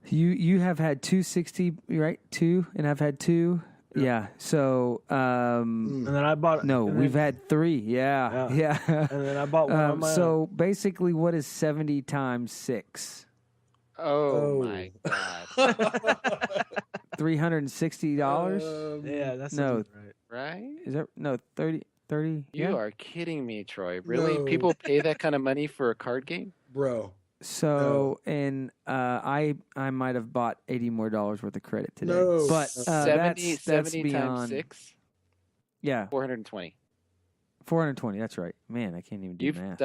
You have had 260, right? 2, and I've had 2. Yeah. So, and then I bought. No, we've had 3. Yeah. And then I bought one on my So basically, what is 70 times 6? Oh my God! $360. Yeah, that's no, right? Is that no 30? You are kidding me, Troy. Really? No. People pay that kind of money for a card game, bro? So, and I might have bought $80 more worth of credit today. No. But 70 beyond, times 6? Yeah. 420. 420, that's right. Man, I can't even do math.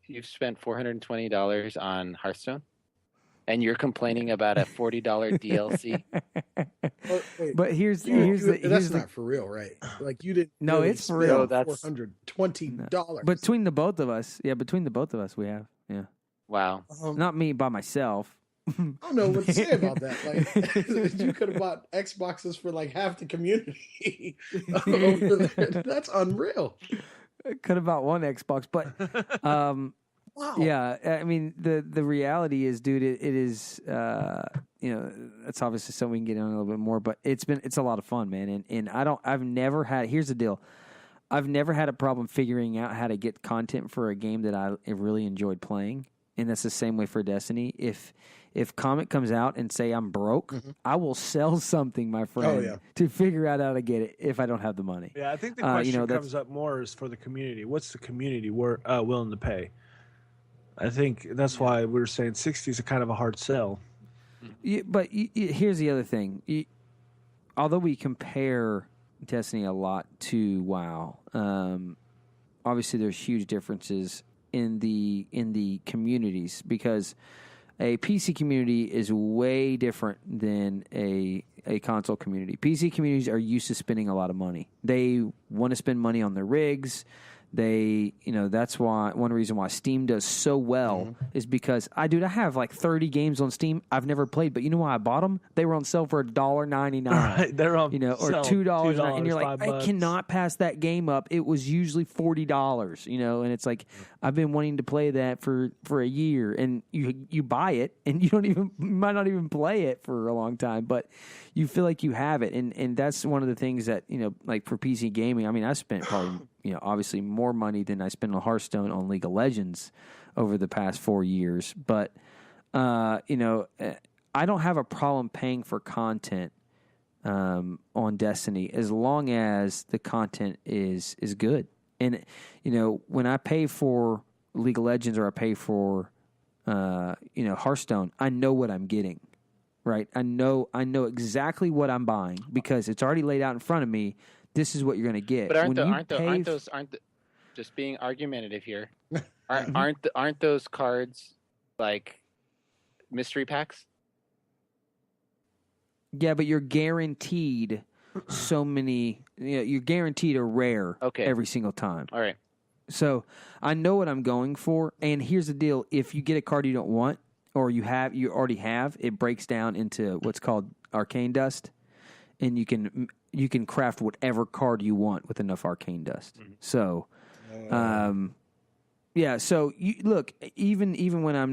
You've spent $420 on Hearthstone? And you're complaining about a $40 DLC? But here's not for real, right? Like you didn't. No, really it's for real. That's $420. Between the both of us, we have. Yeah. Wow. Not me by myself. I don't know what to say about that. Like, you could have bought Xboxes for like half the community over there. That's unreal. Could have bought one Xbox, but wow. Yeah, I mean the reality is, dude, it is that's obviously something we can get on a little bit more, but it's a lot of fun, man. And I've never had. Here's the deal. I've never had a problem figuring out how to get content for a game that I really enjoyed playing, and that's the same way for Destiny. If Comet comes out and say I'm broke, I will sell something, my friend, to figure out how to get it if I don't have the money. Yeah, I think the question comes up more is for the community. What's the community willing to pay? I think that's why we were saying 60 is a kind of a hard sell. Yeah, but here's the other thing. Although we compare Destiny a lot to WoW, obviously there's huge differences in the communities, because a PC community is way different than a console community. PC communities are used to spending a lot of money. They want to spend money on their rigs. That's why one reason why Steam does so well is because I have like 30 games on Steam I've never played, but you know why I bought them? They were on sale for $1.99. Right, they're on or $2, and you're like, $5. I cannot pass that game up. It was usually $40, and it's like I've been wanting to play that for a year, and you buy it and you might not even play it for a long time, but you feel like you have it, and that's one of the things that like for PC gaming. I mean, I spent probably obviously more money than I spent on Hearthstone on League of Legends over the past 4 years. But, I don't have a problem paying for content on Destiny as long as the content is good. And, when I pay for League of Legends or I pay for, Hearthstone, I know what I'm getting. Right? I know exactly what I'm buying because it's already laid out in front of me. This is what you're going to get. But aren't those just being argumentative here? Aren't those cards like mystery packs? Yeah, but you're guaranteed so many. You're guaranteed a rare every single time. All right. So I know what I'm going for, and here's the deal: if you get a card you don't want, or you already have, it breaks down into what's called arcane dust, and you can craft whatever card you want with enough arcane dust. Mm-hmm. So, So you look, even when I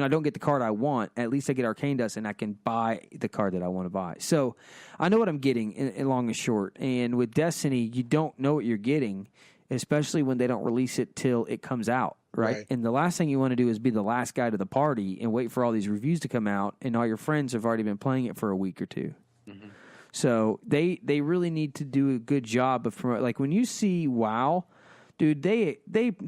don't get the card I want, at least I get arcane dust, and I can buy the card that I want to buy. So I know what I'm getting in long and short. And with Destiny, you don't know what you're getting, especially when they don't release it till it comes out. Right? And the last thing you want to do is be the last guy to the party and wait for all these reviews to come out, and all your friends have already been playing it for a week or two. So they really need to do a good job of promoting. Like when you see WoW, dude, they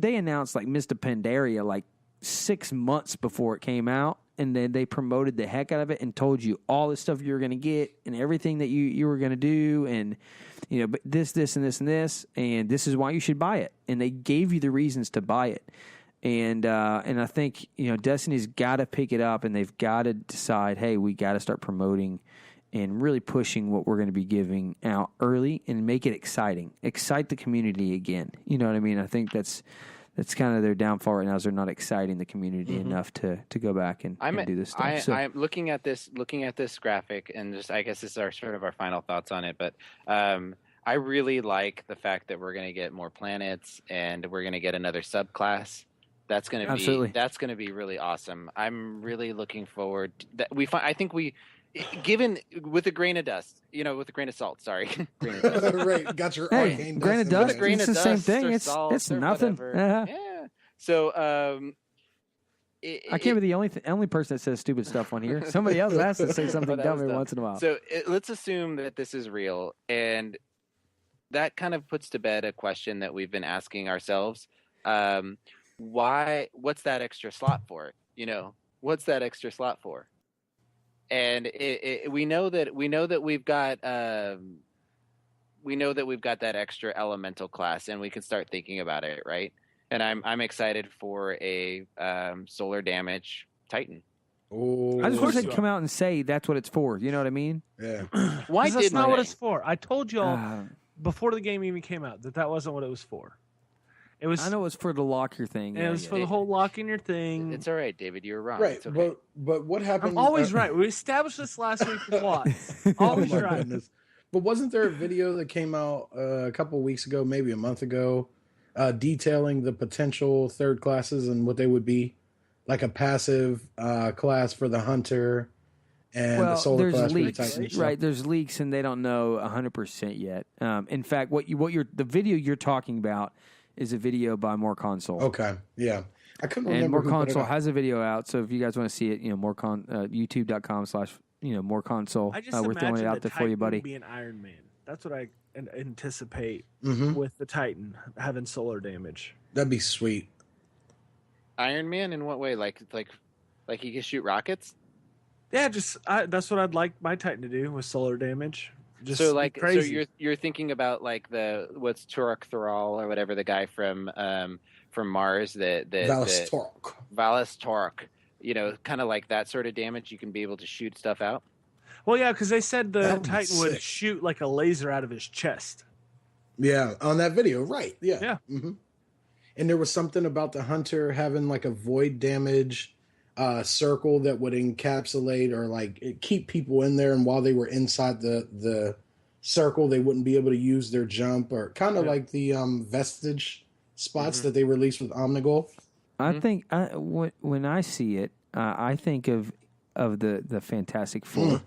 announced like Mr. Pandaria like 6 months before it came out, and then they promoted the heck out of it and told you all the stuff you were going to get and everything that you were going to do, and but this and this and this, and this is why you should buy it, and they gave you the reasons to buy it. And I think Destiny's got to pick it up, and they've got to decide, hey, we got to start promoting and really pushing what we're going to be giving out early and make it exciting. Excite the community again. You know what I mean? I think that's kind of their downfall right now, is they're not exciting the community enough to go back and do this stuff. I'm looking at this graphic, and just I guess this is our final thoughts on it. But I really like the fact that we're going to get more planets, and we're going to get another subclass. That's going to be really awesome. I'm really looking forward to that. I think given with a grain of dust, with a grain of salt. Sorry, grain of dust. Right, got your hey, arcane grain of dust. It's the same thing. It's nothing. Yeah. So I can't be the only person that says stupid stuff on here. Somebody else has to say something dumb every once in a while. So let's assume that this is real, and that kind of puts to bed a question that we've been asking ourselves. What's that extra slot for? What's that extra slot for? And we know that we've got that extra elemental class, and we can start thinking about it, right? And I'm excited for a solar damage Titan. Oh, I just wish they'd come out and say that's what it's for. You know what I mean? Yeah. Why did that's not what it's for? I told y'all before the game even came out that wasn't what it was for. It was. I know it was for the lock your thing. And it was for the whole locking your thing. It's all right, David. You were wrong. Right, it's okay. but what happened? I'm always right. We established this last week for plot. Always right. Goodness. But wasn't there a video that came out a couple of weeks ago, maybe a month ago, detailing the potential third classes and what they would be, like a passive class for the hunter and the solar class leaks, for the Titan? Right, there's leaks, and they don't know 100% yet. In fact, the video you're talking about is a video by More Console. Okay, yeah. I couldn't remember. And More Console has a video out, so if you guys want to see it, youtube.com/More Console. We're throwing it out there for you, buddy. Be an Iron Man. That's what I anticipate with the Titan having solar damage. That'd be sweet. Iron Man in what way? Like he can shoot rockets? Yeah, that's what I'd like my Titan to do with solar damage. Just so crazy. So you're thinking about like what's Turok Thoral or whatever, the guy from Mars, Valis Torok. Kind of like that sort of damage. You can be able to shoot stuff out. Well, yeah, because they said the Titan would shoot like a laser out of his chest. Yeah, on that video, right? Yeah. Yeah. Mm-hmm. And there was something about the hunter having like a void damage circle that would encapsulate or like keep people in there, and while they were inside the circle, they wouldn't be able to use their jump, or kind of like the vestige spots that they released with Omnigul. I think when I see it, I think of the Fantastic Four.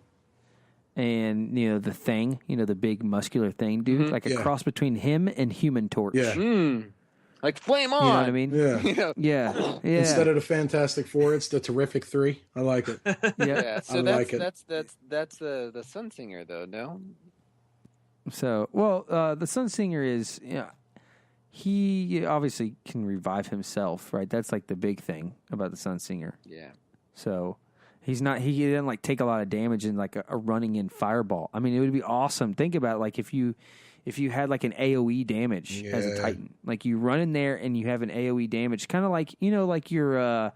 And the Thing, the big muscular thing, dude, like a cross between him and Human Torch. Yeah. Like flame on. You know what I mean? Yeah. Yeah. Instead of the Fantastic Four, it's the Terrific Three. I like it. Yeah. So that's the Sunsinger, though. No. So the Sunsinger is he obviously can revive himself, right? That's like the big thing about the Sunsinger. Yeah. So he doesn't like take a lot of damage in like a running in fireball. I mean, it would be awesome. Think about it, like if you had like an AoE damage as a Titan, like you run in there and you have an AoE damage, kind of like like your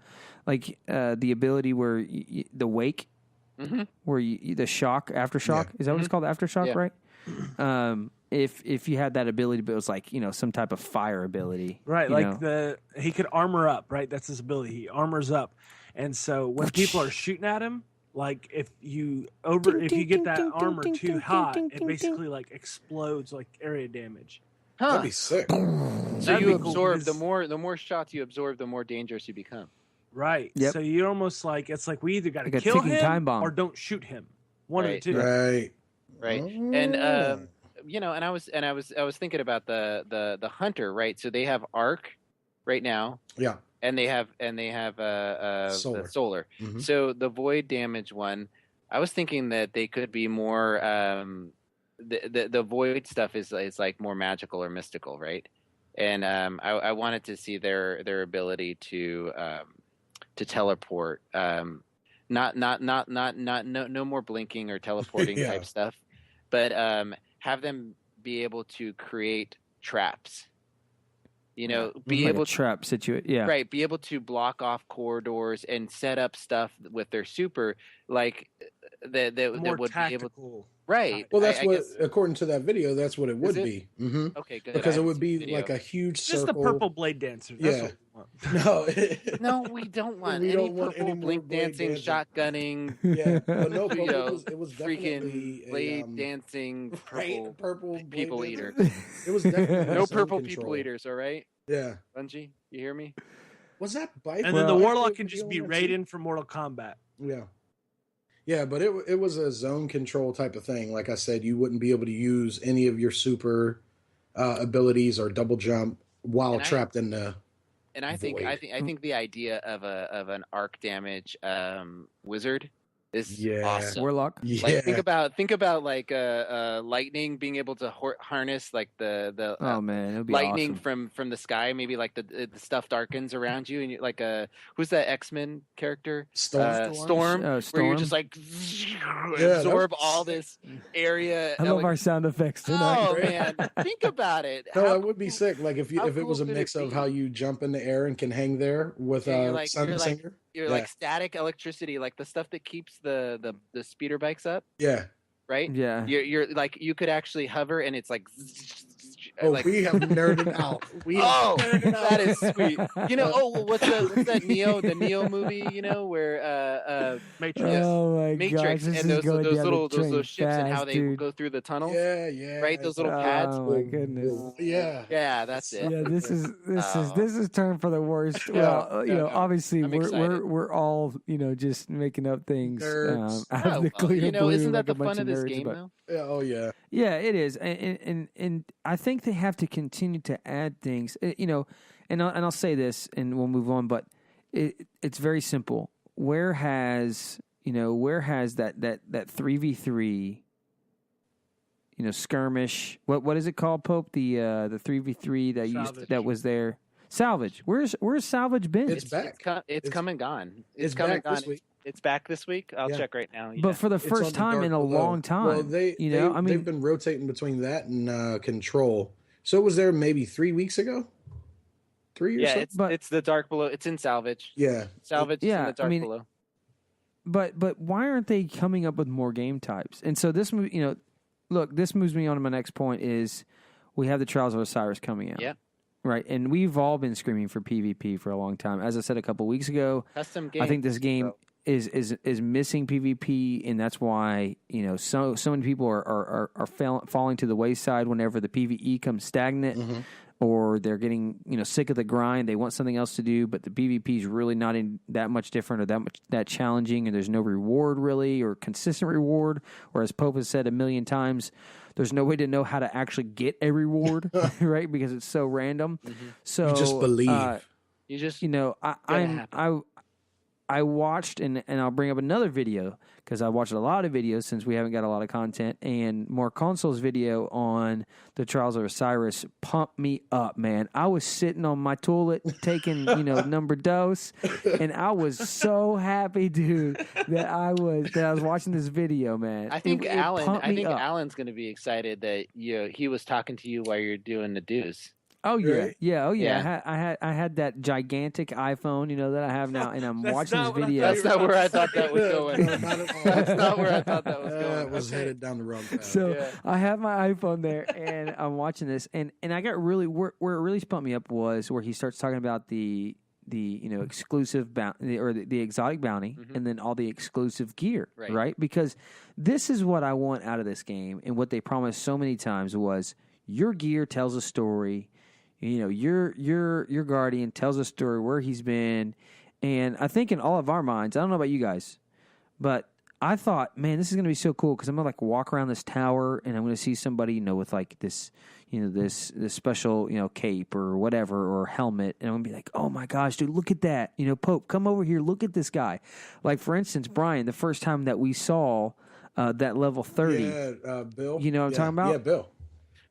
the ability where the wake, where the shock, aftershock, is that what it's called, aftershock, right? If you had that ability, but it was like some type of fire ability, right? He could armor up, right? That's his ability. He armors up, and so when people are shooting at him, like if you get that armor too hot, it basically like explodes like area damage. That'd be sick. So you absorb the more shots you absorb, the more dangerous you become. Right. Yep. So you're almost like it's like we either got to like kill him time bomb. or don't shoot him. One of the two. Right. Right. And and I was thinking about the hunter, right? So they have arc right now. Yeah. And they have the solar. Mm-hmm. So the void damage one, I was thinking that they could be more. The void stuff is like more magical or mystical, right? And I wanted to see their ability to teleport. No more blinking or teleporting type stuff, but have them be able to create traps. Be able to trap situation. Right, be able to block off corridors and set up stuff with their super, like that would tactical. be able. Right. Well, that's I what, guess, according to that video, that's what it would be. Mm-hmm. Okay, good. Because it would be like a huge Just circle. the purple blade dancer. That's what we want. No, no, we don't want We any don't want purple any more blink blade dancing, dancing. shotgunning, yeah, but no, but you it was freaking definitely blade dancing purple blade people dancer. eater. It was definitely No zone purple control. people eaters, all right? Yeah, Bungie, you hear me? was that bite? And then the Well, warlock can just be Raiden from Mortal Kombat. Yeah. Yeah, but it was a zone control type of thing. Like I said, you wouldn't be able to use any of your super abilities or double jump while trapped in the. And I think the idea of an arc damage wizard is awesome. Warlock. Yeah. Like think about like lightning being able to harness like the Oh man, it would be lightning awesome. from the sky. Maybe like the stuff darkens around you, and you're like who's that X-Men character? Storm. Storm. Where you're just like absorb all this area. I love our sound effects tonight. Oh man, think about it. No, How that would be cool- sick. Like if how it was a cool could mix it of be? how you jump in the air and can hang there with Yeah, Sun Singer. You're like static electricity, like the stuff that keeps the speeder bikes up, Yeah. right? Yeah. You're like you could actually hover, and it's like. Oh, like, we have nerded out. That is sweet. What's that the Neo movie? Where Matrix. Oh my Matrix gosh, this and is those going down little the train ships and how fast, they dude. go through the tunnels. Yeah. Right, those little pads. Oh my goodness. Yeah. Yeah, that's it. Yeah, this is turned for the worst. Yeah, Well, obviously I'm we're excited. we're all just making up things Nerds. out of the clear blue. Isn't that like a the fun bunch of this nerds, game but- though? Yeah. Oh yeah. Yeah, it is, and I think they have to continue to add things. And I'll say this, and we'll move on. But it's very simple. Where has that 3v3 skirmish? What is it called, Pope? The 3v3 that was there. Salvage. Where's Salvage been? It's back. It's come and gone. It's come and back this gone. week. It's back this week. I'll Yeah. check right now. But for the It's on first the time Dark in a Below. long time, Well, they've been rotating between that and Control. So it was there maybe 3 weeks ago. 3 or so. But- it's the Dark Below. It's in Salvage. Yeah. Salvage is in Yeah, the Dark I mean, Below. But why aren't they coming up with more game types? And so this look, this moves me on to my next point is we have the Trials of Osiris coming out. Yeah. Right, and we've all been screaming for PvP for a long time. As I said a couple weeks ago, Custom game. I think this game is missing PvP, and that's why so many people are falling to the wayside whenever the PvE comes stagnant, or they're getting sick of the grind. They want something else to do, but the PvP is really not that much different or that challenging, and there's no reward really or consistent reward. Or as Pope has said a million times, there's no way to know how to actually get a reward, right? Because it's so random. So You just believe. You just I watched, and I'll bring up another video because I watched a lot of videos since we haven't got a lot of content, and More Console's video on the Trials of Osiris pumped me up, man. I was sitting on my toilet taking, number dose, and I was so happy, dude, that I was watching this video, man. I think It pumped me up. Alan's going to be excited that he was talking to you while you're doing the dues. Oh yeah, Right? yeah, oh yeah. Yeah. I had that gigantic iPhone, that I have now, and I'm That's watching this not what I video. thought That's not where I thought that was going. No, not at all. That's not where I thought that was going. It was headed down the wrong path. So Yeah. I have my iPhone there, and I'm watching this, and I got really where it really pumped me up was where he starts talking about the exclusive bounty or the exotic bounty, and then all the exclusive gear, right? Because this is what I want out of this game, and what they promised so many times was your gear tells a story. Your guardian tells a story where he's been, and I think in all of our minds, I don't know about you guys, but I thought, man, this is going to be so cool because I'm going to like walk around this tower and I'm going to see somebody, with like this, this special, cape or whatever or helmet. And I'm going to be like, oh my gosh, dude, look at that. Pope, come over here. Look at this guy. Like, for instance, Brian, the first time that we saw that level 30. Yeah, Bill. You know what I'm talking about? Yeah, Bill.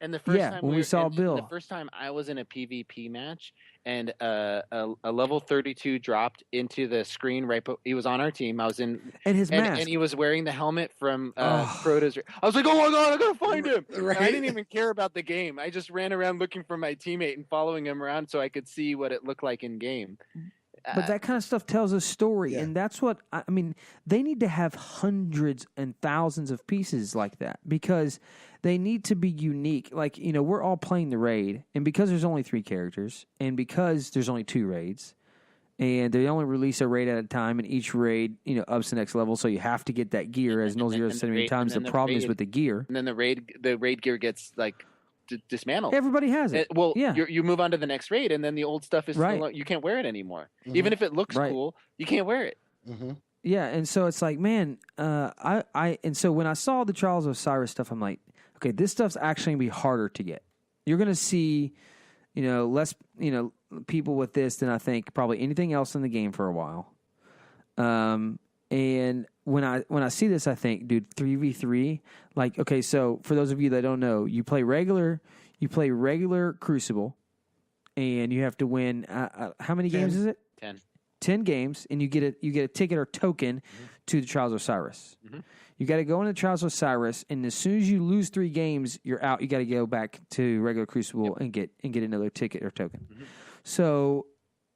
And the first time when we saw Bill. the first time I was in a PvP match, and a level 32 dropped into the screen right. He was on our team. I was in, and his mask, and he was wearing the helmet from Proto's. I was like, oh my god, I gotta find him! Right. I didn't even care about the game. I just ran around looking for my teammate and following him around so I could see what it looked like in game. But that kind of stuff tells a story, and that's what I mean. They need to have hundreds and thousands of pieces like that because they need to be unique. Like, we're all playing the raid, and because there's only 3 characters, and because there's only 2 raids, and they only release a raid at a time, and each raid, ups the next level, so you have to get that gear. As Nolxero said many times, the problem is with the gear. And then the raid gear gets like dismantled. Everybody has it. You move on to the next raid, and then the old stuff is still, you can't wear it anymore. Mm-hmm. Even if it looks cool, you can't wear it. Mm-hmm. Yeah, and so it's like, man, and so when I saw the Trials of Osiris stuff, I'm like, okay, this stuff's actually gonna be harder to get. You're gonna see, less, people with this than I think probably anything else in the game for a while. And when I see this, I think, dude, 3v3, like, okay, so for those of you that don't know, you play regular Crucible, and you have to win. How many games is it? 10 games, and you get a ticket or token to the Trials of Osiris. Mm-hmm. You got to go into the Trials of Osiris, and as soon as you lose 3 games, you're out. You got to go back to regular Crucible and get another ticket or token. Mm-hmm. So,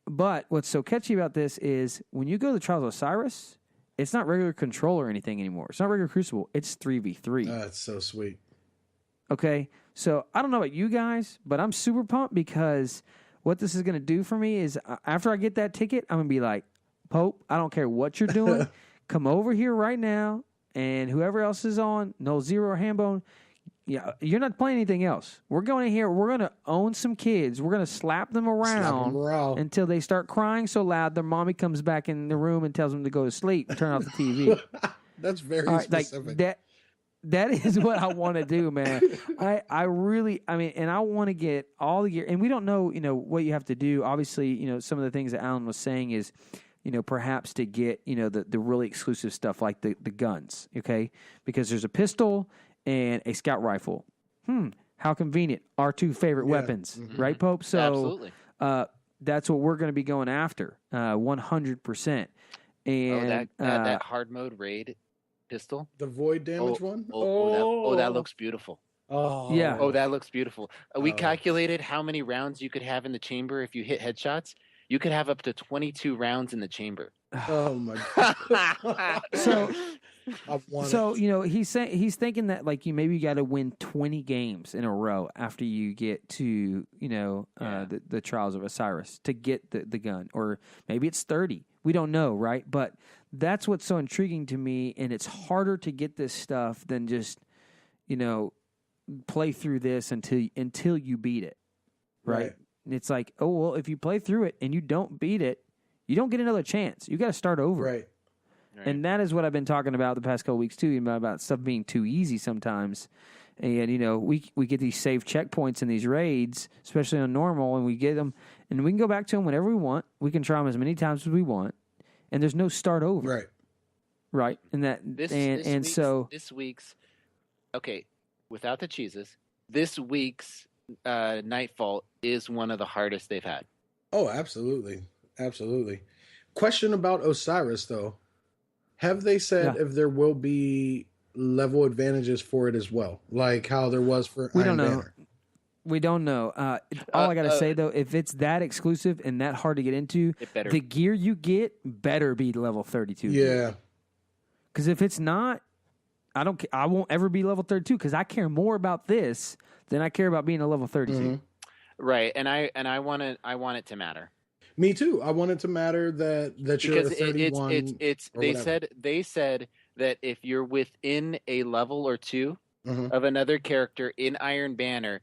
but what's so catchy about this is when you go to the Trials of Osiris, it's not regular Control or anything anymore. It's not regular Crucible. It's 3v3. That's so sweet. Okay, so I don't know about you guys, but I'm super pumped because what this is going to do for me is after I get that ticket, I'm going to be like, Pope, I don't care what you're doing. Come over here right now, and whoever else is on, Nolxero or Hambone, you're not playing anything else. We're going in here. We're going to own some kids. We're going to slap them around until they start crying so loud their mommy comes back in the room and tells them to go to sleep and turn off the TV. That's very specific. Like that is what I want to do, man. I want to get all the gear. And we don't know, what you have to do. Obviously, some of the things that Alan was saying is, perhaps to get, the really exclusive stuff like the guns, okay? Because there's a pistol and a scout rifle. How convenient. Our 2 favorite weapons, right, Pope? So absolutely. That's what we're going to be going after, 100%. And that hard mode raid pistol, the void damage one. That looks beautiful. Oh yeah. Oh, that looks beautiful. We calculated how many rounds you could have in the chamber if you hit headshots. You could have up to 22 rounds in the chamber. Oh my god! He's thinking that like maybe you got to win 20 games in a row after you get to the Trials of Osiris to get the gun, or maybe it's 30. We don't know, right? But that's what's so intriguing to me, and it's harder to get this stuff than just play through this until you beat it, right? And it's like, oh well, if you play through it and you don't beat it, you don't get another chance. You got to start over. Right. And that is what I've been talking about the past couple weeks too, about stuff being too easy sometimes. And we get these safe checkpoints in these raids, especially on normal, and we get them, and we can go back to them whenever we want. We can try them as many times as we want, and there's no start over. Right. And that this week's okay, without the cheeses, this week's Nightfall is one of the hardest they've had. Oh, absolutely. Question about Osiris though. Have they said if there will be level advantages for it as well, like how there was for Iron Banner? We don't know. All I gotta say though, if it's that exclusive and that hard to get into, the gear you get better be level 32. Yeah. Because if it's not, I won't ever be level 32 because I care more about this than I care about being a level 32. Mm-hmm. Right, and I want it to matter. Me too. I want it to matter that you're a 31. They said that if you're within a level or 2 of another character in Iron Banner,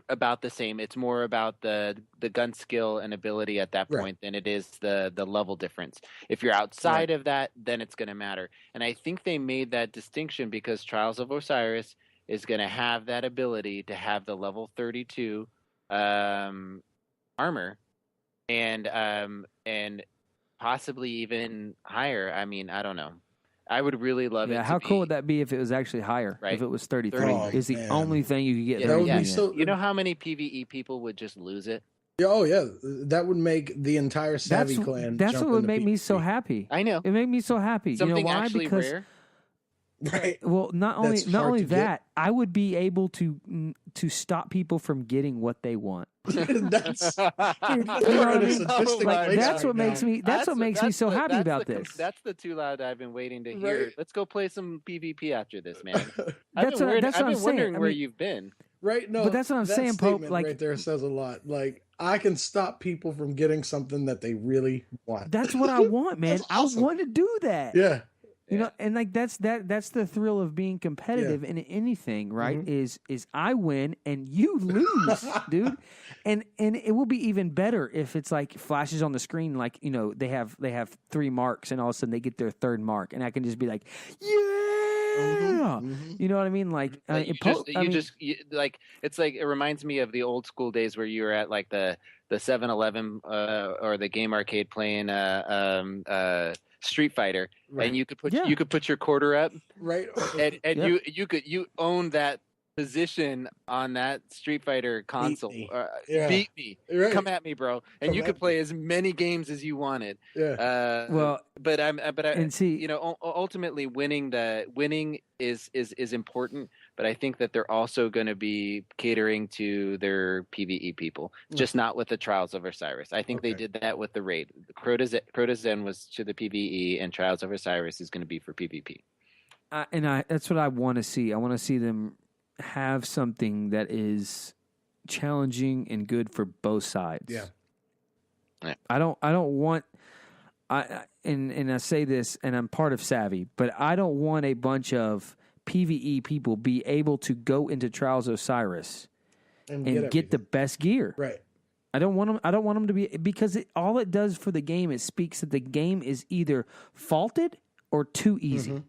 about the same. It's more about the gun skill and ability at that point than it is the level difference. If you're outside of that, then it's going to matter. And I think they made that distinction because Trials of Osiris is going to have that ability to have the level 32 armor and possibly even higher. I mean, I don't know. I would really love it. Yeah, how cool would that be if it was actually higher? Right. If it was 33, is the man. only thing you could get. Yeah, 33 so. You know how many PvE people would just lose it? Oh yeah, that would make the entire Savvy clan. That's jump what would into make me PvP. so happy. I know. It made me so happy. Something you know why? actually Because rare. Right. well, not That's only hard to that, I would be able to stop people from getting what they want. That's You know what I mean? That's what makes me. That's what makes me so happy about this. That's the too loud I've been waiting to hear. Right. Let's go play some PvP after this, man. That's what I've I'm been saying. wondering I where mean- you've been. Right. No, But that's what I'm that saying, Pope, statement like- right there says a lot. Like I can stop people from getting something that they really want. That's what I want, man. That's awesome. I want to do that. Yeah. You know, and like that's the thrill of being competitive in anything, right? Is I win and you lose, dude. And it will be even better if it's like flashes on the screen, like, you know, they have 3 marks and all of a sudden they get their 3rd mark, and I can just be like, yeah, you know what I mean? Like, like it's like it reminds me of the old school days where you were at like the 7-Eleven or the game arcade playing Street Fighter, and you could put your quarter up, Right. and you own that position on that Street Fighter console. Beat me, Right. come at me, bro, and you Come could at play as many games as you wanted. Yeah. Ultimately winning is important, but I think that they're also going to be catering to their PvE people, just not with the Trials of Osiris. I think they did that with the raid. Crota Zen was to the PvE, and Trials of Osiris is going to be for PvP. That's what I want to see. I want to see them have something that is challenging and good for both sides. Yeah. I don't want and I say this, and I'm part of Savvy, but I don't want a bunch of PvE people be able to go into Trials of Osiris and get the best gear. Right. I don't want them to be, because all it does for the game is speaks that the game is either faulted or too easy.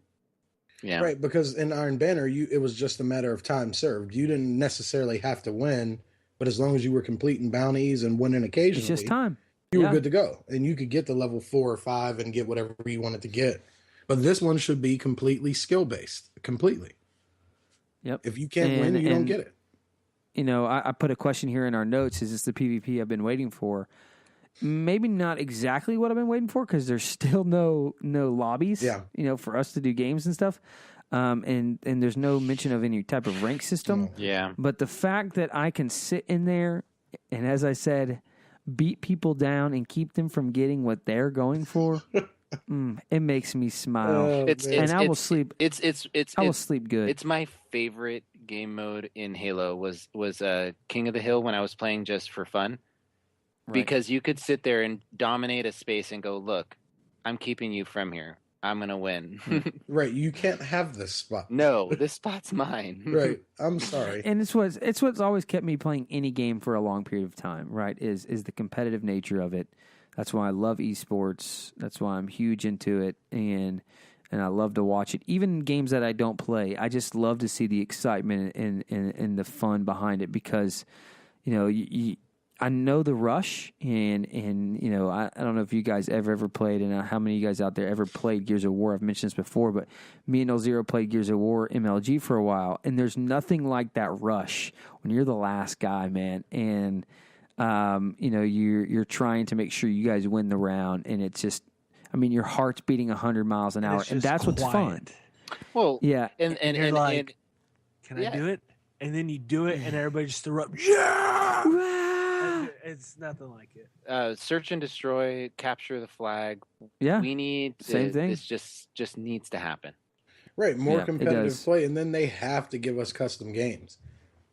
Yeah. Right, because in Iron Banner, it was just a matter of time served. You didn't necessarily have to win, but as long as you were completing bounties and winning occasionally, It's just time. you were good to go. And you could get to level 4 or 5 and get whatever you wanted to get. But this one should be completely skill-based, completely. Yep. If you can't win, you don't get it. You know, I put a question here in our notes. Is this the PvP I've been waiting for? Maybe not exactly what I've been waiting for, because there's still no lobbies, you know, for us to do games and stuff. And there's no mention of any type of rank system. Yeah. But the fact that I can sit in there and, as I said, beat people down and keep them from getting what they're going for, it makes me smile. I will sleep. I will sleep good. It's my favorite game mode in Halo was King of the Hill when I was playing just for fun. Right. Because you could sit there and dominate a space and go, look, I'm keeping you from here. I'm going to win. Right. You can't have this spot. No, this spot's mine. Right. I'm sorry. And it's what's always kept me playing any game for a long period of time, right, is the competitive nature of it. That's why I love esports. That's why I'm huge into it, and I love to watch it. Even games that I don't play, I just love to see the excitement and the fun behind it, because, you know, I know the rush, and you know, I don't know if you guys ever played, and how many of you guys out there ever played Gears of War. I've mentioned this before, but me and Nolxero played Gears of War MLG for a while, and there's nothing like that rush when you're the last guy, man, and you know, you're trying to make sure you guys win the round, and it's just, I mean, your heart's beating 100 miles an hour, and that's what's fun. Well, yeah, and you're like, can I do it? And then you do it, and everybody just erupts. Yeah. It's nothing like it. Search and destroy, capture the flag. Yeah, we need same thing. This just needs to happen. Right, more competitive play, and then they have to give us custom games.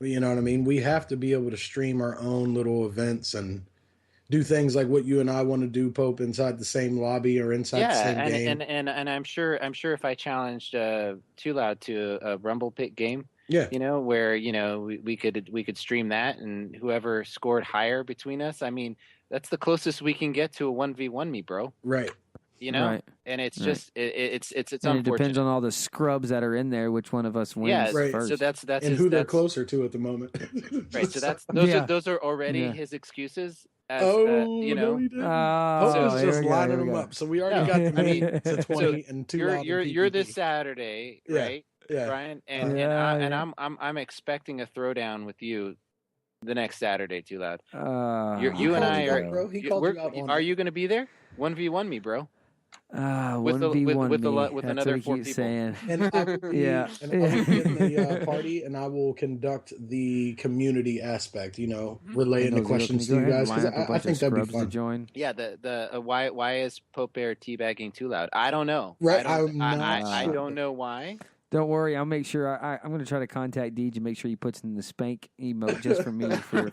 You know what I mean? We have to be able to stream our own little events and do things like what you and I want to do, Pope, inside the same lobby or inside the same game. And I'm sure if I challenged TwoLoud to a Rumble Pit game, Yeah. You know, where, you know, we could stream that, and whoever scored higher between us, I mean, that's the closest we can get to a 1v1 me, bro. Right. You know, Right. and it's just it's And it unfortunate. depends on all the scrubs that are in there, which one of us wins Yeah, Right. first. so that's And who they're closer to at the moment. right. So Yeah. those are already Yeah. his excuses. As, no, you know, he didn't. Oh, Pope was here just we go, lining here we them go. up. So we already No, got the I mean, meat to 20 and 2 loud and you're this PPP. Saturday, Yeah. right, Yeah. Brian? And Yeah, and yeah. I'm expecting a throwdown with you the next Saturday, Too Loud. You You and I are. bro. He called you out on Are it. you going to be there? 1v1 me, bro. With 1v1 with me. with That's another what he 4 keeps people. saying. And I will be, Yeah. and I will be in the party, and I will conduct the community aspect, you know, relaying the Nosy, questions can to you you go ahead and guys, because line up a I bunch think of that'd be scrubs to fun. join? Yeah, the why is POPEBEAR teabagging Too Loud? I don't know. Right, I don't, I'm not I sure. don't know why. Don't worry, I'll make sure. I'm going to try to contact Deej and make sure he puts in the spank emote just for me for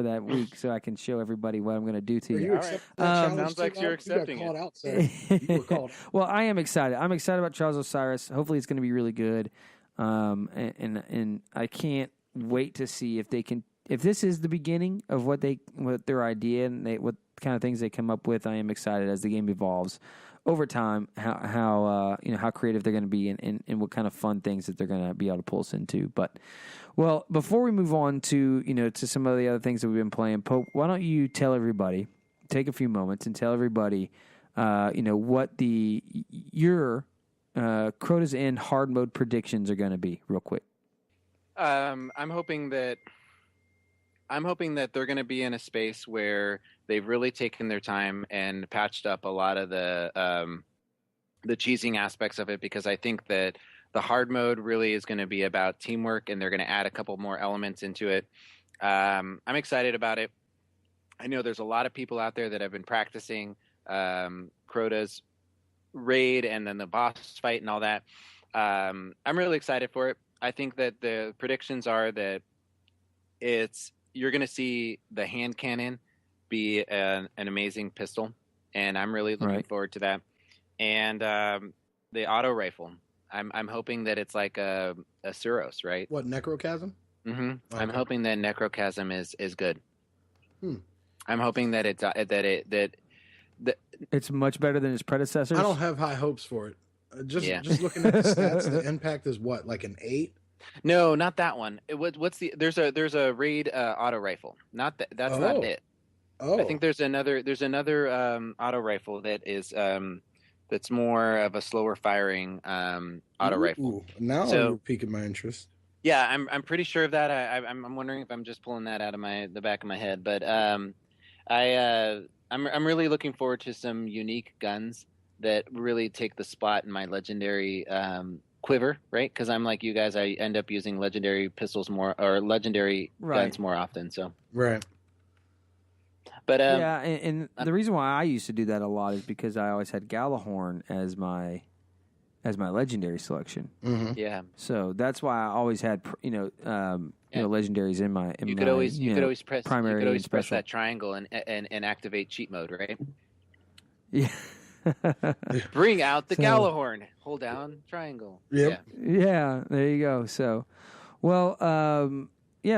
that week, so I can show everybody what I'm going to do to Are you. you All accepting right. that challenge? Sounds like too, you're Bob? accepting You got it. called out, sir. You were called. Well, I am excited. I'm excited about Trials of Osiris. Hopefully, it's going to be really good. And I can't wait to see if they can. If this is the beginning of what their idea and what kind of things they come up with. I am excited as the game evolves over time. How creative they're going to be and what kind of fun things that they're going to be able to pull us into. But well, before we move on to to some of the other things that we've been playing, Pope, why don't you tell everybody? Take a few moments and tell everybody, what your Crota's End hard mode predictions are going to be, real quick. I'm hoping that they're going to be in a space where they've really taken their time and patched up a lot of the cheesing aspects of it, because I think that the hard mode really is going to be about teamwork, and they're going to add a couple more elements into it. I'm excited about it. I know there's a lot of people out there that have been practicing Crota's raid and then the boss fight and all that. I'm really excited for it. I think that the predictions are that you're going to see the hand cannon be an amazing pistol, and I'm really looking forward to that. And the auto rifle, I'm hoping that it's like a Suros, right? What, Necrochasm? Mm-hmm. Okay. I'm hoping that Necrochasm is good. Hmm. I'm hoping that It's much better than its predecessors. I don't have high hopes for it. Just looking at the stats, the impact is what, like an 8? No, not that one. What's the there's a raid auto rifle. Not that. That's not it. Oh, I think there's another auto rifle that is that's more of a slower firing auto rifle. Now you're piquing my interest. Yeah, I'm pretty sure of that. I'm wondering if I'm just pulling that out of the back of my head, but I'm really looking forward to some unique guns that really take the spot in my legendary quiver, right? Because I'm like you guys, I end up using legendary pistols more, or legendary guns more often. So right. But yeah, and the reason why I used to do that a lot is because I always had Galahorn as my legendary selection. Mm-hmm. Yeah. So that's why I always had legendaries in my. You could always press primary press that triangle and activate cheat mode, right? Yeah. Bring out the Galahorn. Hold down triangle. Yep. Yeah. There you go. So, well,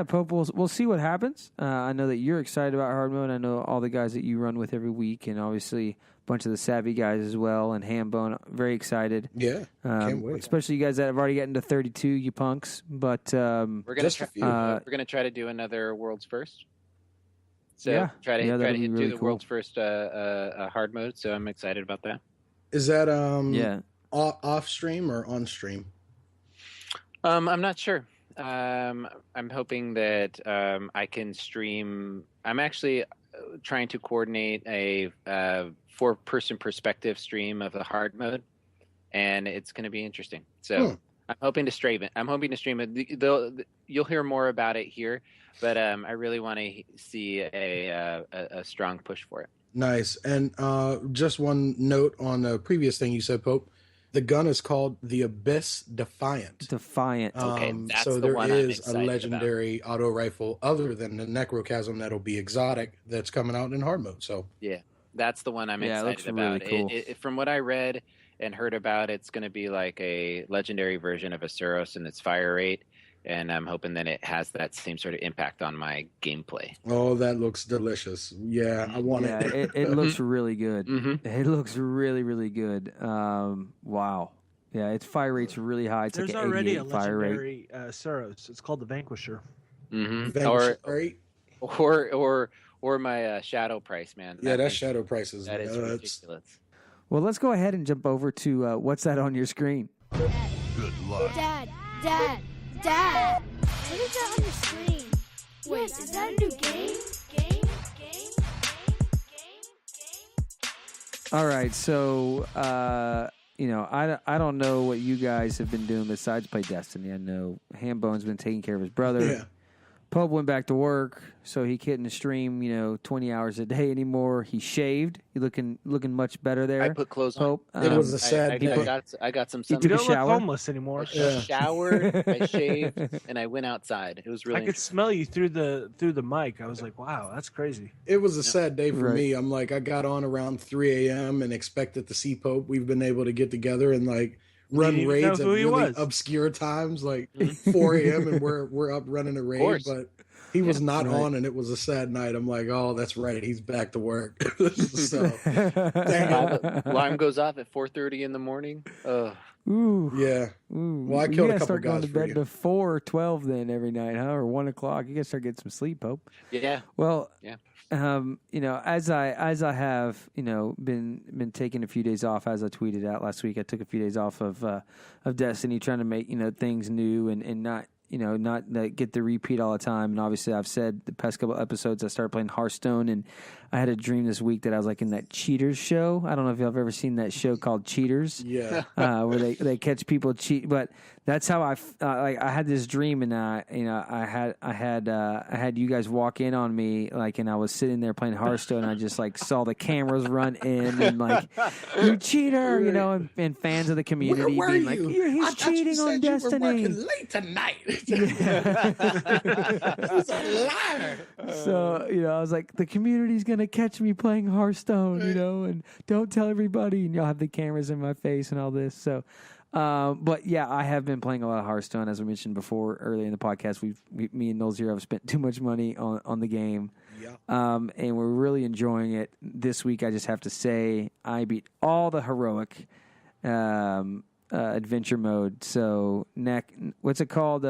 Pope. We'll see what happens. I know that you're excited about hard mode. I know all the guys that you run with every week, and obviously a bunch of the savvy guys as well. And Hambone, very excited. Yeah. Can't wait. Especially you guys that have already gotten to 32, you punks. But we're gonna try to do another world's first. So try to really do the cool. world's first hard mode. So I'm excited about that. Is that off stream or on stream? I'm not sure. I'm hoping that I can stream. I'm actually trying to coordinate a 4-person perspective stream of the hard mode, and it's going to be interesting. So I'm hoping to stream it. You'll hear more about it here, but I really want to see a strong push for it. Nice. And just one note on the previous thing you said, Pope. The gun is called the Abyss Defiant. Okay, that's so the there one I'm is a excited legendary auto rifle other than the Necrochasm that'll be exotic that's coming out in hard mode. So yeah, that's the one I'm excited about. Really cool. From what I read and heard about, it's going to be like a legendary version of Osiris in its fire rate. and I'm hoping that it has that same sort of impact on my gameplay. Oh, that looks delicious. Yeah, I want it. It looks really good. Mhm. It looks really, really good. Wow. Yeah, its fire rate's really high. It's There's like an already a 88 fire rate. legendary Suros. It's called the Vanquisher. Vanquish, right? Or my shadow price, man. Yeah, That that's thing- shadow prices. That is That's- ridiculous. Well, let's go ahead and jump over to what's that on your screen? Good luck. Dad! What is that on the screen? Wait, is that a new game? All right, so I don't know what you guys have been doing besides play Destiny. I know Hambone's been taking care of his brother. Yeah. Pope went back to work, so he couldn't stream 20 hours a day anymore. He shaved. He looking much better there. I put clothes on. Pope. It was a sad I day. got some He sun. took You a don't look shower? homeless anymore. I showered, I shaved, and I went outside. It was really I could smell you through the mic. I was like, wow, that's crazy. It was a sad day for Right. me. I'm like, I got on around 3 a.m. and expected to see Pope. We've been able to get together and like run didn't even raids know at who he really was. obscure times, like 4 a.m. and we're up running a raid. course. But he was not Right. on, and it was a sad night. I'm like, oh, that's right, he's back to work. So dang. alarm goes off at 4:30 in the morning. Ooh. Yeah. Ooh. Well, I You killed a gotta couple start going guys to for bed you. before 12 then every night, huh? Or 1 o'clock. You gotta start getting some sleep, Pope. Yeah. Well, Yeah. As I have, been taking a few days off, as I tweeted out last week, I took a few days off of Destiny, trying to make things new and not get the repeat all the time. And obviously, I've said the past couple episodes I started playing Hearthstone, and I had a dream this week that I was like in that Cheaters show. I don't know if y'all have ever seen that show called Cheaters. Yeah. Where they catch people cheat, but that's how I had this dream, and I had you guys walk in on me, and I was sitting there playing Hearthstone, and I just saw the cameras run in, and you cheater, and fans of the community Where were being like, you? yeah, he's I thought you cheating on said you were Destiny. working late tonight. He's a liar. So, I was like, the community's going to catch me playing Hearthstone, and don't tell everybody. And y'all have the cameras in my face and all this. So, but yeah, I have been playing a lot of Hearthstone. As we mentioned before earlier in the podcast, me and Nolxero have spent too much money on the game. Yeah. And we're really enjoying it. This week, I just have to say, I beat all the heroic adventure mode. So, what's it called?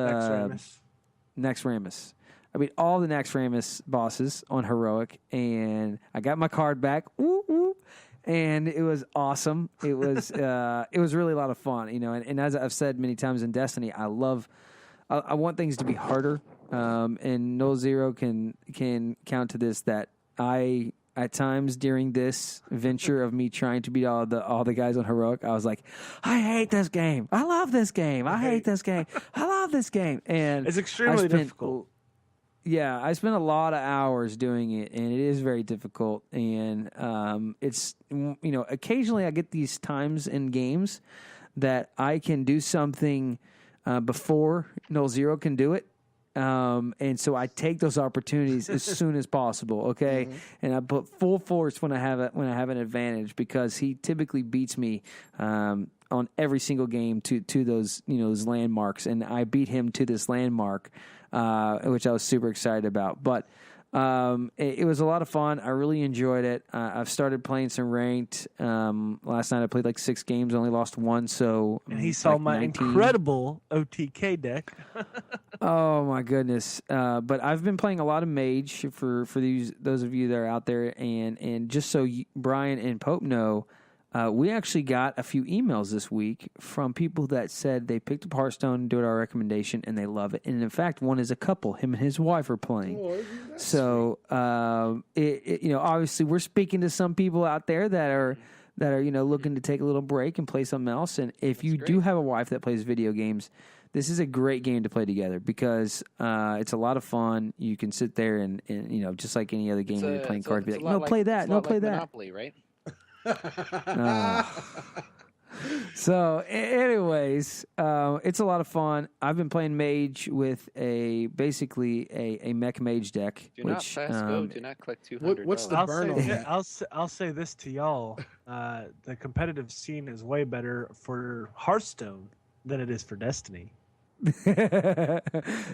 Next Ramus. I beat all the Next Ramus bosses on heroic, and I got my card back. Woo, woo. And it was awesome. It was really a lot of fun, And as I've said many times in Destiny, I want things to be harder. And Nolxero can count to this that I at times during this venture of me trying to beat all the guys on heroic, I was like, I hate this game. I love this game. I hate this game. I love this game. And It's extremely difficult. Yeah, I spent a lot of hours doing it, and it is very difficult. And it's occasionally I get these times in games that I can do something before Nolxero can do it. And so I take those opportunities as soon as possible, okay? Mm-hmm. And I put full force when I have an advantage, because he typically beats me on every single game to those those landmarks, and I beat him to this landmark, which I was super excited about. But it was a lot of fun. I really enjoyed it. I've started playing some ranked. Last night I played 6 games, only lost 1. So And he saw my 19. incredible OTK deck. Oh my goodness! But I've been playing a lot of Mage for those of you that are out there, and just so Brian and Pope know, we actually got a few emails this week from people that said they picked up Hearthstone, do it our recommendation, and they love it. And in fact, one is a couple. Him and his wife are playing. So obviously, we're speaking to some people out there that are looking to take a little break and play something else. And if you do have a wife that plays video games, this is a great game to play together, because it's a lot of fun. You can sit there and just like any other game where you're playing cards, be like, no, play that, no, play that. Monopoly, right? So, anyways, it's a lot of fun. I've been playing Mage with basically a mech mage deck. Do not fast go. Do not collect $200. what's the burn on that? I'll say this to y'all: the competitive scene is way better for Hearthstone than it is for Destiny.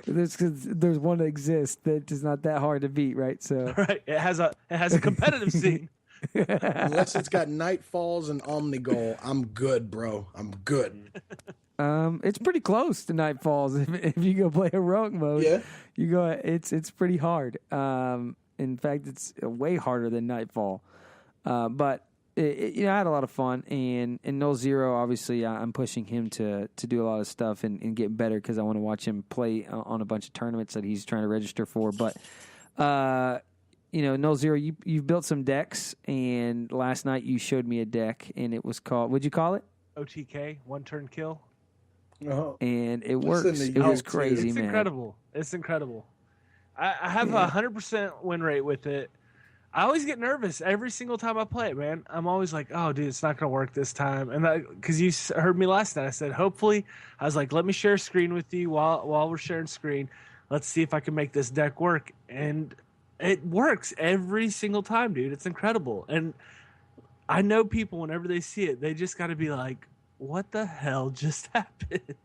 there's one that exists that is not that hard to beat, right? So Right. It has a competitive scene. Unless it's got Nightfalls and Omnigol, I'm good, bro. I'm good. it's pretty close to Nightfalls. If you go play heroic mode, Yeah. you go. It's pretty hard. In fact, it's way harder than Nightfall. But I had a lot of fun, and Nolxero, obviously, I'm pushing him to do a lot of stuff and get better because I want to watch him play on a bunch of tournaments that he's trying to register for. But Nolxero, you've built some decks, and last night you showed me a deck, and it was called, what'd you call it? OTK, one turn kill. And it works. It was crazy, man. It's incredible. I have a 100% win rate with it. I always get nervous every single time I play it, man. I'm always like, oh, dude, it's not going to work this time. And because you heard me last night, I said, hopefully, I was like, let me share screen with you while we're sharing screen. Let's see if I can make this deck work. And it works every single time, dude. It's incredible. And I know people, whenever they see it, they just got to be like, what the hell just happened?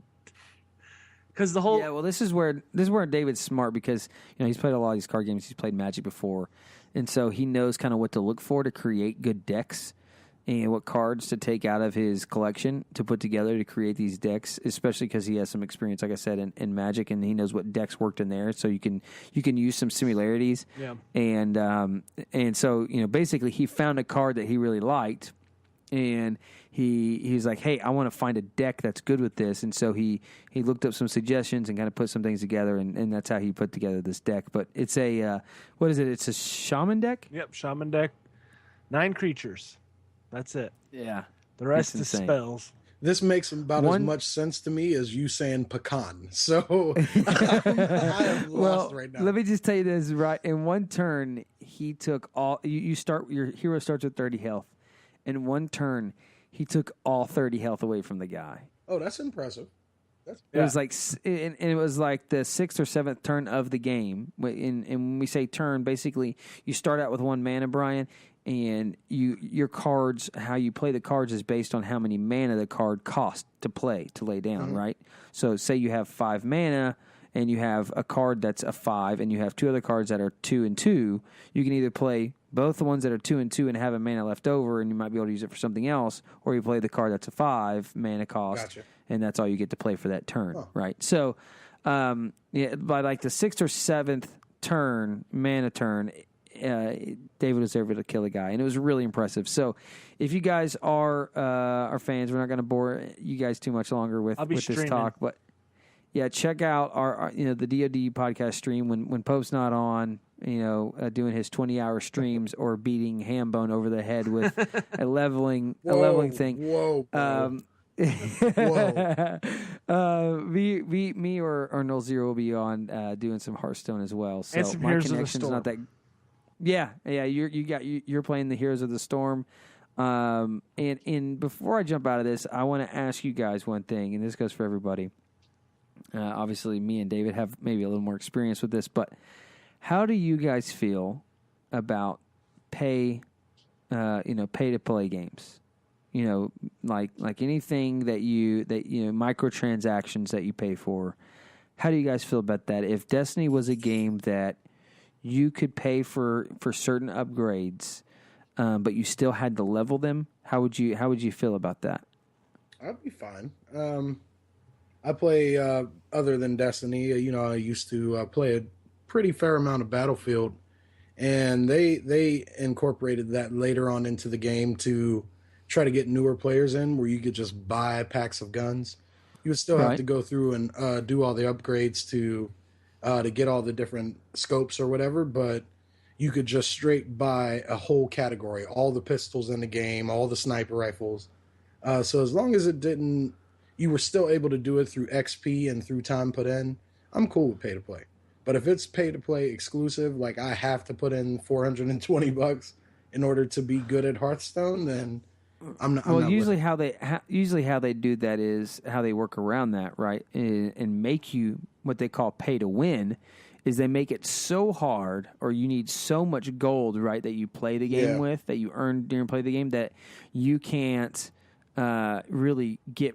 Because the whole this is where David's smart, because he's played a lot of these card games. He's played Magic before, and so he knows kind of what to look for to create good decks and what cards to take out of his collection to put together to create these decks. Especially because he has some experience, like I said, in Magic, and he knows what decks worked in there. So you can use some similarities. Yeah. And so basically he found a card that he really liked. And he's like, hey, I want to find a deck that's good with this. And so he looked up some suggestions and kind of put some things together, and that's how he put together this deck. But it's a, what is it? It's a shaman deck? Yep, shaman deck. 9 creatures. That's it. Yeah. The rest is spells. This makes about as much sense to me as you saying pecan. So I am lost right now. Let me just tell you this, right? In one turn, he took all, your hero starts with 30 health. In one turn, he took all 30 health away from the guy. Oh, that's impressive. It was like, and it was like the 6th or 7th turn of the game. And when we say turn, basically you start out with 1 mana, Brian, and your cards, how you play the cards is based on how many mana the card costs to lay down, right? So say you have 5 mana, and you have a card that's a 5, and you have 2 other cards that are 2 and 2. You can either play both the ones that are 2 and 2 and have a mana left over, and you might be able to use it for something else, or you play the card that's a 5 mana cost, and that's all you get to play for that turn, right? So, by like the 6th or 7th mana turn, David was able to kill a guy, and it was really impressive. So, if you guys are fans, we're not going to bore you guys too much longer with this talk, but yeah, check out our the DoD podcast stream when Pope's not on, doing his 20-hour streams or beating Hambone over the head with a leveling thing. Whoa. Me or Nolxero will be on doing some Hearthstone as well. So and some my Heroes connection's of the not that. Yeah. You're playing the Heroes of the Storm. And before I jump out of this, I want to ask you guys one thing, and this goes for everybody. Obviously, me and David have maybe a little more experience with this, but how do you guys feel about pay to play games? Like anything that microtransactions that you pay for. How do you guys feel about that? If Destiny was a game that you could pay for certain upgrades, but you still had to level them, how would you feel about that? I'd be fine. I play other than Destiny. I used to play a pretty fair amount of Battlefield, and they incorporated that later on into the game to try to get newer players in, where you could just buy packs of guns. You would still have to go through and do all the upgrades to get all the different scopes or whatever, but you could just straight buy a whole category, all the pistols in the game, all the sniper rifles. So as long as you were still able to do it through XP and through time put in, I'm cool with pay to play. But if it's pay to play exclusive, like I have to put in $420 in order to be good at Hearthstone, then I'm not. Well, usually how they do that is how they work around that, right? And make you what they call pay to win. Is they make it so hard, or you need so much gold, right, that you play the game with, that you earn during play the game, that you can't really get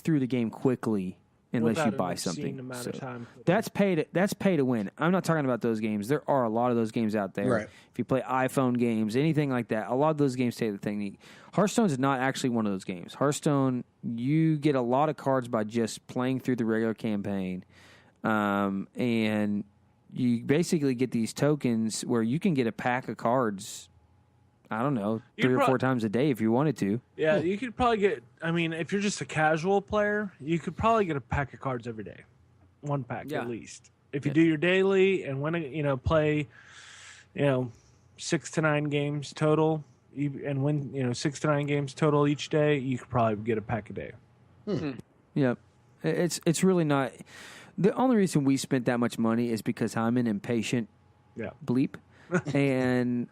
through the game quickly unless Without you an buy obscene something. amount So of time. that's pay to win. I'm not talking about those games. There are a lot of those games out there. Right. If you play iPhone games, anything like that, a lot of those games take the technique. Hearthstone is not actually one of those games. Hearthstone, you get a lot of cards by just playing through the regular campaign, and you basically get these tokens where you can get a pack of cards. I don't know, 3 or 4 times a day if you wanted to. Yeah, you could probably get. I mean, if you're just a casual player, you could probably get a pack of cards every day, 1 pack Yeah. at least. If you do your daily and play, 6 to 9 games total, and win 6 to 9 games total each day, you could probably get a pack a day. Yep. It's really not. The only reason we spent that much money is because I'm an impatient bleep, and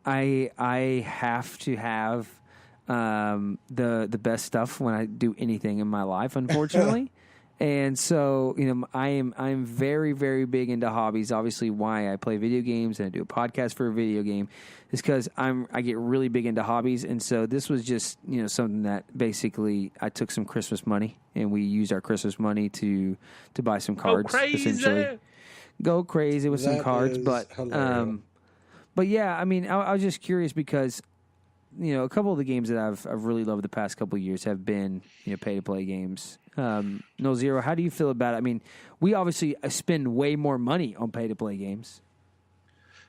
I have to have the best stuff when I do anything in my life, unfortunately. And so, I'm very, very big into hobbies. Obviously, why I play video games and I do a podcast for a video game is because I get really big into hobbies. And so this was just, something that basically I took some Christmas money and we used our Christmas money to buy some cards. Essentially, go crazy with some cards. But yeah, I mean, I was just curious because, a couple of the games that I've really loved the past couple of years have been, pay to play games. Nolxero, how do you feel about it? I mean, we obviously spend way more money on pay to play games.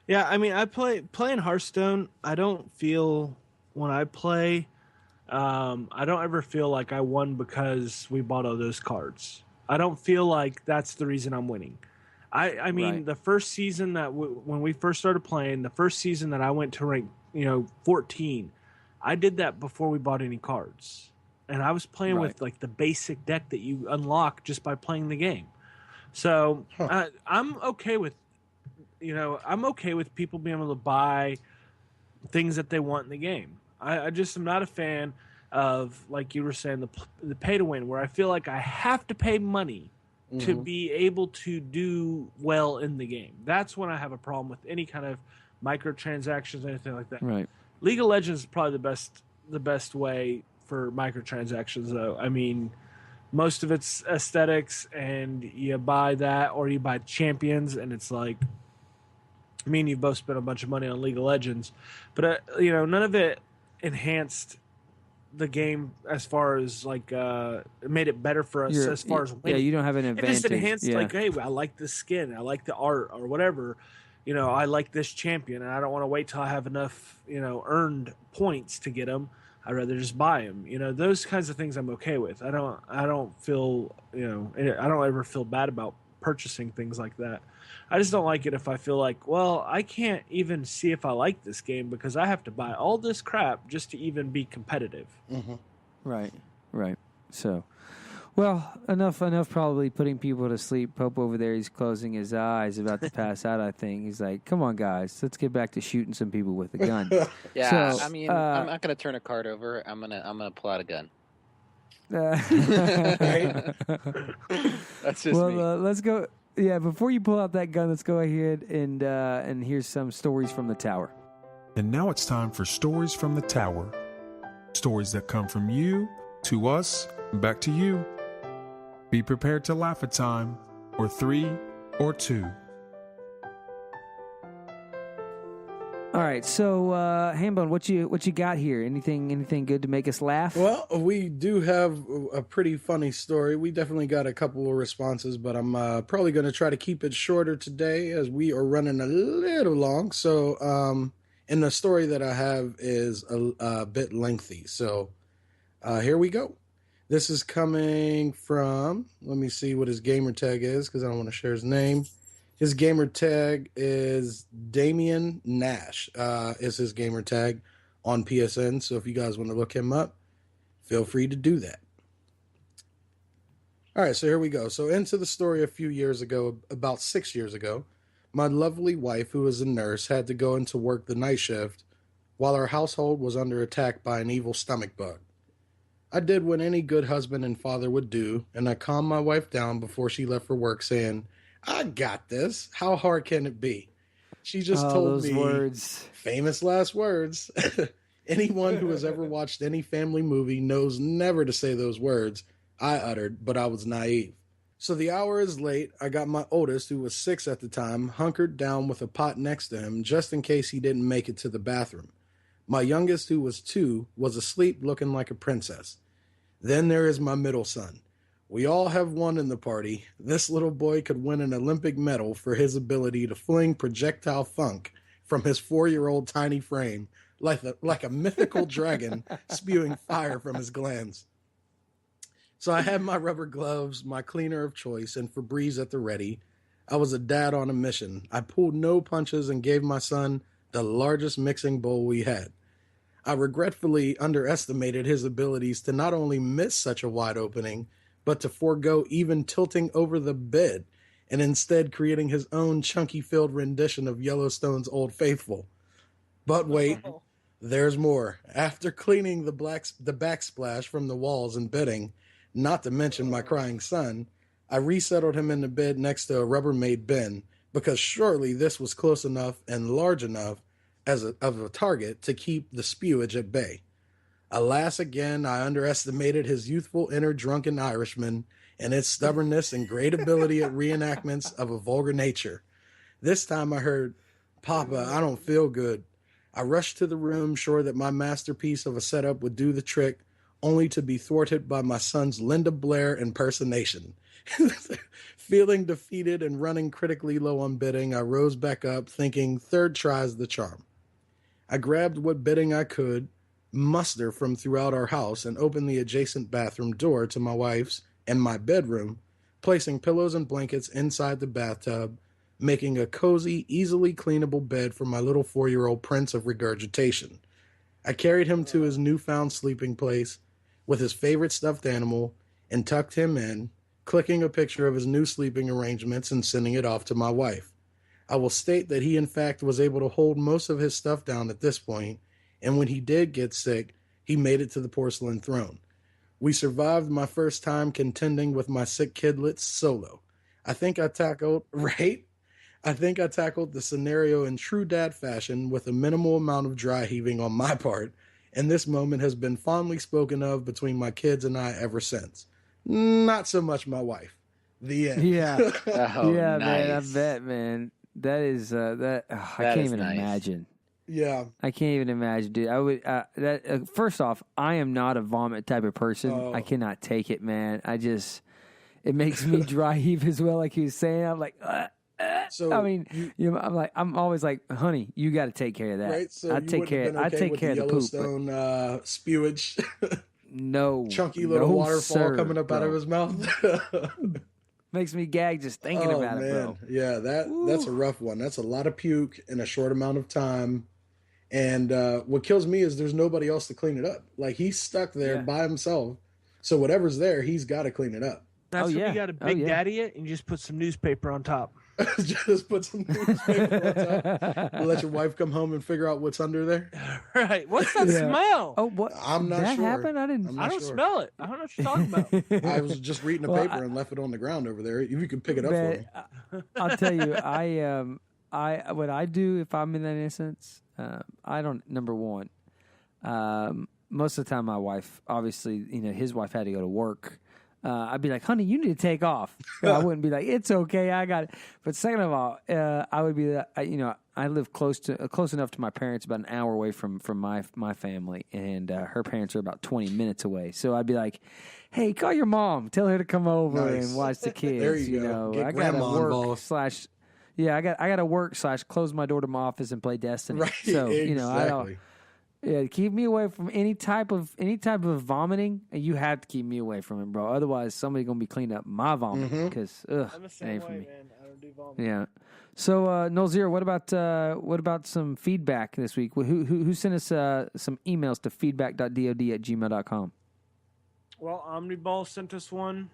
Yeah, I mean, playing Hearthstone. I don't feel when I play, I don't ever feel like I won because we bought all those cards. I don't feel like that's the reason I'm winning. I mean, Right. the first season that when we first started playing, the first season that I went to rank 14, I did that before we bought any cards. And I was playing Right. with like the basic deck that you unlock just by playing the game. So I'm okay with, I'm okay with people being able to buy things that they want in the game. I just am not a fan of, like you were saying, the pay to win, where I feel like I have to pay money to be able to do well in the game. That's when I have a problem with any kind of microtransactions or anything like that. Right. League of Legends is probably the best way for microtransactions, though. I mean, most of it's aesthetics, and you buy that or you buy champions, and it's like, I mean, you've both spent a bunch of money on League of Legends, but none of it enhanced the game as far as like it made it better for us as far as winning. Yeah, you don't have an It advantage. just enhanced yeah. like, hey, I like this skin, I like the art or whatever. I like this champion, and I don't want to wait till I have enough, earned points to get them. I'd rather just buy them. Those kinds of things I'm okay with. I don't feel, I don't ever feel bad about purchasing things like that. I just don't like it if I feel like, well, I can't even see if I like this game because I have to buy all this crap just to even be competitive. Right. So, well, enough probably putting people to sleep. Pope over there, he's closing his eyes, about to pass out, I think. He's like, come on, guys, let's get back to shooting some people with a gun. Yeah, So, I mean, I'm not going to turn a card over. I'm gonna pull out a gun. Right? That's just me. Let's go. Yeah, before you pull out that gun, let's go ahead and here's some stories from the tower. And now it's time for Stories from the Tower. Stories that come from you, to us, and back to you. Be prepared to laugh a time, or 3, or 2. All right, so Hambone, what you got here? Anything good to make us laugh? Well, we do have a pretty funny story. We definitely got a couple of responses, but I'm probably going to try to keep it shorter today as we are running a little long. So, and the story that I have is a bit lengthy. So, here we go. This is coming from, let me see what his gamer tag is because I don't want to share his name. His gamer tag is Damian Nash, is his gamer tag on PSN. So if you guys want to look him up, feel free to do that. All right, so here we go. So into the story a few years ago, about 6 years ago, my lovely wife, who is a nurse, had to go into work the night shift while our household was under attack by an evil stomach bug. I did what any good husband and father would do, and I calmed my wife down before she left for work, saying, I got this. How hard can it be? She just told those me words. Famous last words. Anyone who has ever watched any family movie knows never to say those words. I uttered, but I was naive. So the hour is late. I got my oldest, who was 6 at the time, hunkered down with a pot next to him just in case he didn't make it to the bathroom. My youngest, who was 2, was asleep looking like a princess. Then there is my middle son. We all have one in the party. This little boy could win an Olympic medal for his ability to fling projectile funk from his 4-year-old tiny frame like a mythical dragon spewing fire from his glands. So I had my rubber gloves, my cleaner of choice, and Febreze at the ready. I was a dad on a mission. I pulled no punches and gave my son the largest mixing bowl we had. I regretfully underestimated his abilities to not only miss such a wide opening, but to forego even tilting over the bed and instead creating his own chunky-filled rendition of Yellowstone's Old Faithful. But wait, there's more. After cleaning the backsplash from the walls and bedding, not to mention my crying son, I resettled him in the bed next to a Rubbermaid bin, because surely this was close enough and large enough of a target to keep the spewage at bay. Alas, again, I underestimated his youthful inner drunken Irishman and his stubbornness and great ability at reenactments of a vulgar nature. This time I heard, "Papa, I don't feel good." I rushed to the room, sure that my masterpiece of a setup would do the trick, only to be thwarted by my son's Linda Blair impersonation. Feeling defeated and running critically low on bidding, I rose back up, thinking third try's the charm. I grabbed what bidding I could muster from throughout our house and opened the adjacent bathroom door to my wife's and my bedroom, placing pillows and blankets inside the bathtub, making a cozy, easily cleanable bed for my little 4-year-old prince of regurgitation. I carried him to his newfound sleeping place with his favorite stuffed animal and tucked him in, clicking a picture of his new sleeping arrangements and sending it off to my wife. I will state that he in fact was able to hold most of his stuff down at this point, and when he did get sick, he made it to the porcelain throne. We survived my first time contending with my sick kidlets solo. I think I tackled the scenario in true dad fashion with a minimal amount of dry heaving on my part, and this moment has been fondly spoken of between my kids and I ever since. Not so much my wife. The end. Yeah. Oh, Man, I nice. bet, man. That is, I can't is even nice. imagine. Yeah. I can't even imagine, dude. I would. First off, I am not a vomit type of person. Oh. I cannot take it, man. It makes me dry heave as well. Like he was saying, I'm like, So I mean, I'm always like, honey, you got to take care of that. right. So I you take wouldn't care. have been I okay take with care the of the poop. But Yellowstone spewage, no, chunky little no, waterfall sir, coming up out of bro. his mouth. Makes me gag just thinking about it, bro. Yeah, that's a rough one. That's a lot of puke in a short amount of time. And what kills me is there's nobody else to clean it up. Like, he's stuck there by himself. So whatever's there, he's got to clean it up. That's when yeah. you got to Big Daddy it and you just put some newspaper on top. Just put some newspaper on top. Let your wife come home and figure out what's under there. Right. What's that smell? Oh, what? I'm not that sure. happened? I didn't. I don't smell it. I don't know what you're talking about. I was just reading a Well, paper and left it on the ground over there. If you could pick it up Man, for me. I'll tell you, what I do if I'm in that instance, I don't. Number one, most of the time, my wife, obviously, his wife had to go to work. I'd be like, honey, you need to take off. I wouldn't be like, it's okay, I got it. But second of all, I would be, I live close enough to my parents, about an hour away from my family, and her parents are about 20 minutes away. So I'd be like, hey, call your mom, tell her to come over and watch the kids. There you go. Get I grandma gotta work involved. I got to work / close my door to my office and play Destiny. Right. So Exactly. I don't. Yeah, keep me away from any type of vomiting. You have to keep me away from it, bro. Otherwise, somebody's gonna be cleaning up my vomit because I'm the same ain't for way, me. man. I don't do vomit. Yeah. So Nolxero, what about some feedback this week? Who sent us some emails to feedback.dod@gmail.com? Well, Omniball sent us one.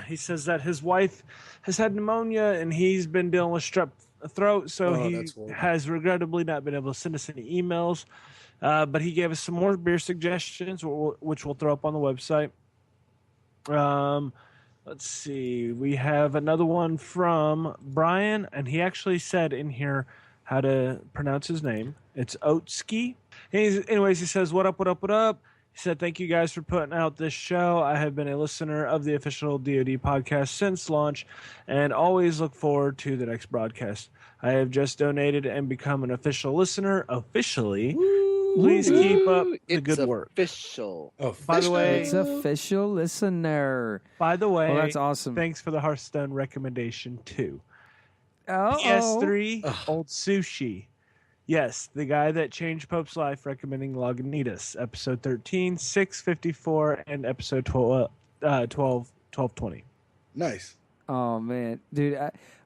He says that his wife has had pneumonia and he's been dealing with strep throat, so he that's horrible. has regrettably not been able to send us any emails. But he gave us some more beer suggestions, which we'll throw up on the website. Let's see. We have another one from Brian, and he actually said in here how to pronounce his name. It's Oatski. Anyways, he says, what up, what up, what up? He said, thank you guys for putting out this show. I have been a listener of the official DoD podcast since launch and always look forward to the next broadcast. I have just donated and become an official listener officially. Please keep up the good work. Official. By the way, It's official listener. By the way, Well, that's awesome. Thanks for the Hearthstone recommendation too. Oh, PS3 Old Sushi. Yes, the guy that changed Pope's life recommending Lagunitas, episode 13, 654, and episode 1220. Nice. Oh man, dude!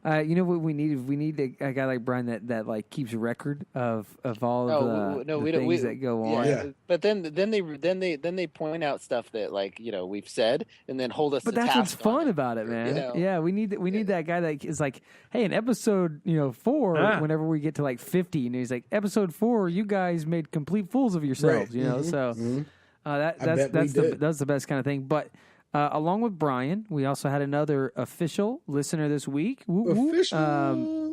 You know what we need? We need a guy like Brian that like keeps record of all the things that go on. Yeah. But then they point out stuff that like we've said and then hold us. But to that's what's task fun on about it, man. You know? Yeah, we need that guy that is like, hey, in episode 4, whenever we get to like 50, and he's like, episode 4, you guys made complete fools of yourselves, Right. So that's the best kind of thing. But along with Brian, we also had another official listener this week.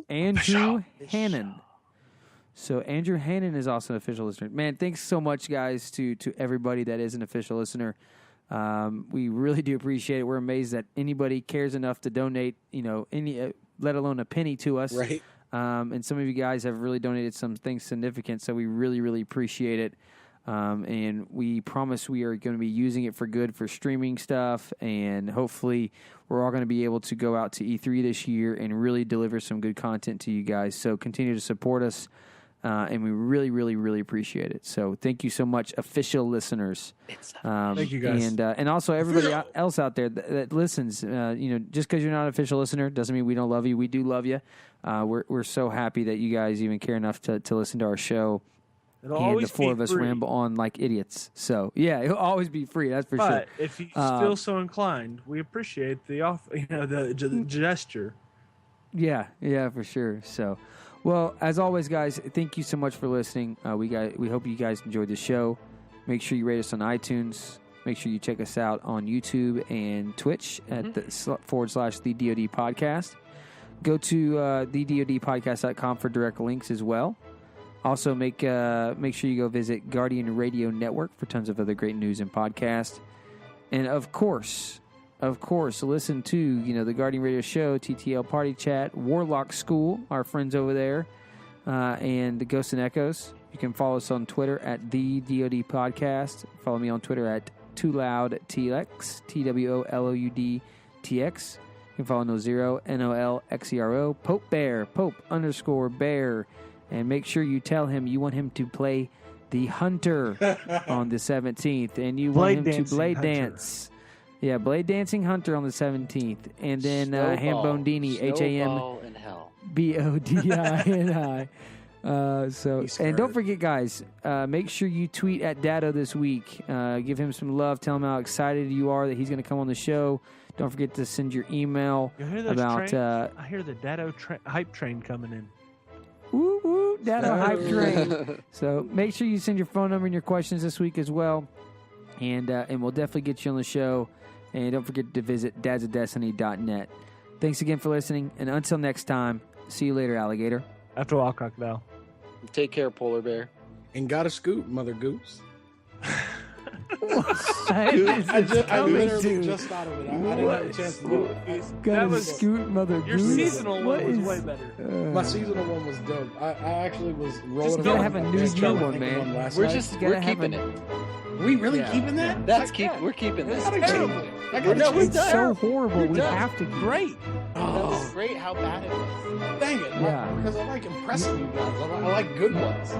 Andrew Hannon. So Andrew Hannon is also an official listener. Man, thanks so much, guys, to everybody that is an official listener. We really do appreciate it. We're amazed that anybody cares enough to donate, any, let alone a penny to us. Right. And some of you guys have really donated some things significant, so we really, really appreciate it. And we promise we are going to be using it for good for streaming stuff, and hopefully we're all going to be able to go out to E3 this year and really deliver some good content to you guys. So continue to support us, and we really, really, really appreciate it. So thank you so much, official listeners. Thank you, guys. And also everybody else out there that listens. Just because you're not an official listener doesn't mean we don't love you. We do love you. We're so happy that you guys even care enough to listen to our show. It'll And always the four be of us free. ramble on like idiots. So yeah, it'll always be free. That's for sure. But if you feel so inclined, we appreciate the gesture. Yeah, for sure. So, well, as always, guys, thank you so much for listening. We hope you guys enjoyed the show. Make sure you rate us on iTunes. Make sure you check us out on YouTube and Twitch at the /the DoD Podcast. Go to thedodpodcast.com for direct links as well. Also, make sure you go visit Guardian Radio Network for tons of other great news and podcasts. And of course, listen to the Guardian Radio Show, TTL Party Chat, Warlock School, our friends over there, and the Ghosts and Echoes. You can follow us on Twitter at the DoD Podcast. Follow me on Twitter at TwoLoudtx, TWOLOUDTX. You can follow Nolxero, NOLXERO, POPEBEAR, Pope_bear. And make sure you tell him you want him to play the Hunter on the 17th. And you want him to Blade Dance. Yeah, Blade Dancing Hunter on the 17th. And then Hambone Dini, HAMBODINI. And don't forget, guys, make sure you tweet at Datto this week. Give him some love. Tell him how excited you are that he's going to come on the show. Don't forget to send your email about... I hear the Datto hype train coming in. Woo, woo, Datto hype train. So make sure you send your phone number and your questions this week as well. And we'll definitely get you on the show. And don't forget to visit dadsofdestiny.net. Thanks again for listening. And until next time, see you later, alligator. After a while, crocodile. Take care, polar bear. And got a scoop, mother goose. I literally just thought of it. I didn't have a chance to do it. Got a scoot, mother Your goose. seasonal one was way better. My seasonal one was dope. I actually was rolling gotta around. have a I new was trying to one, think man. of last We're night. we're keeping it. We really Yeah. keeping that? We're keeping this. I gotta change it. I gotta No, we're change it. It's so horrible. We're We done. have to. Great. That was great how bad it was. Dang it. Yeah. Because I like impressing you guys. I like good ones.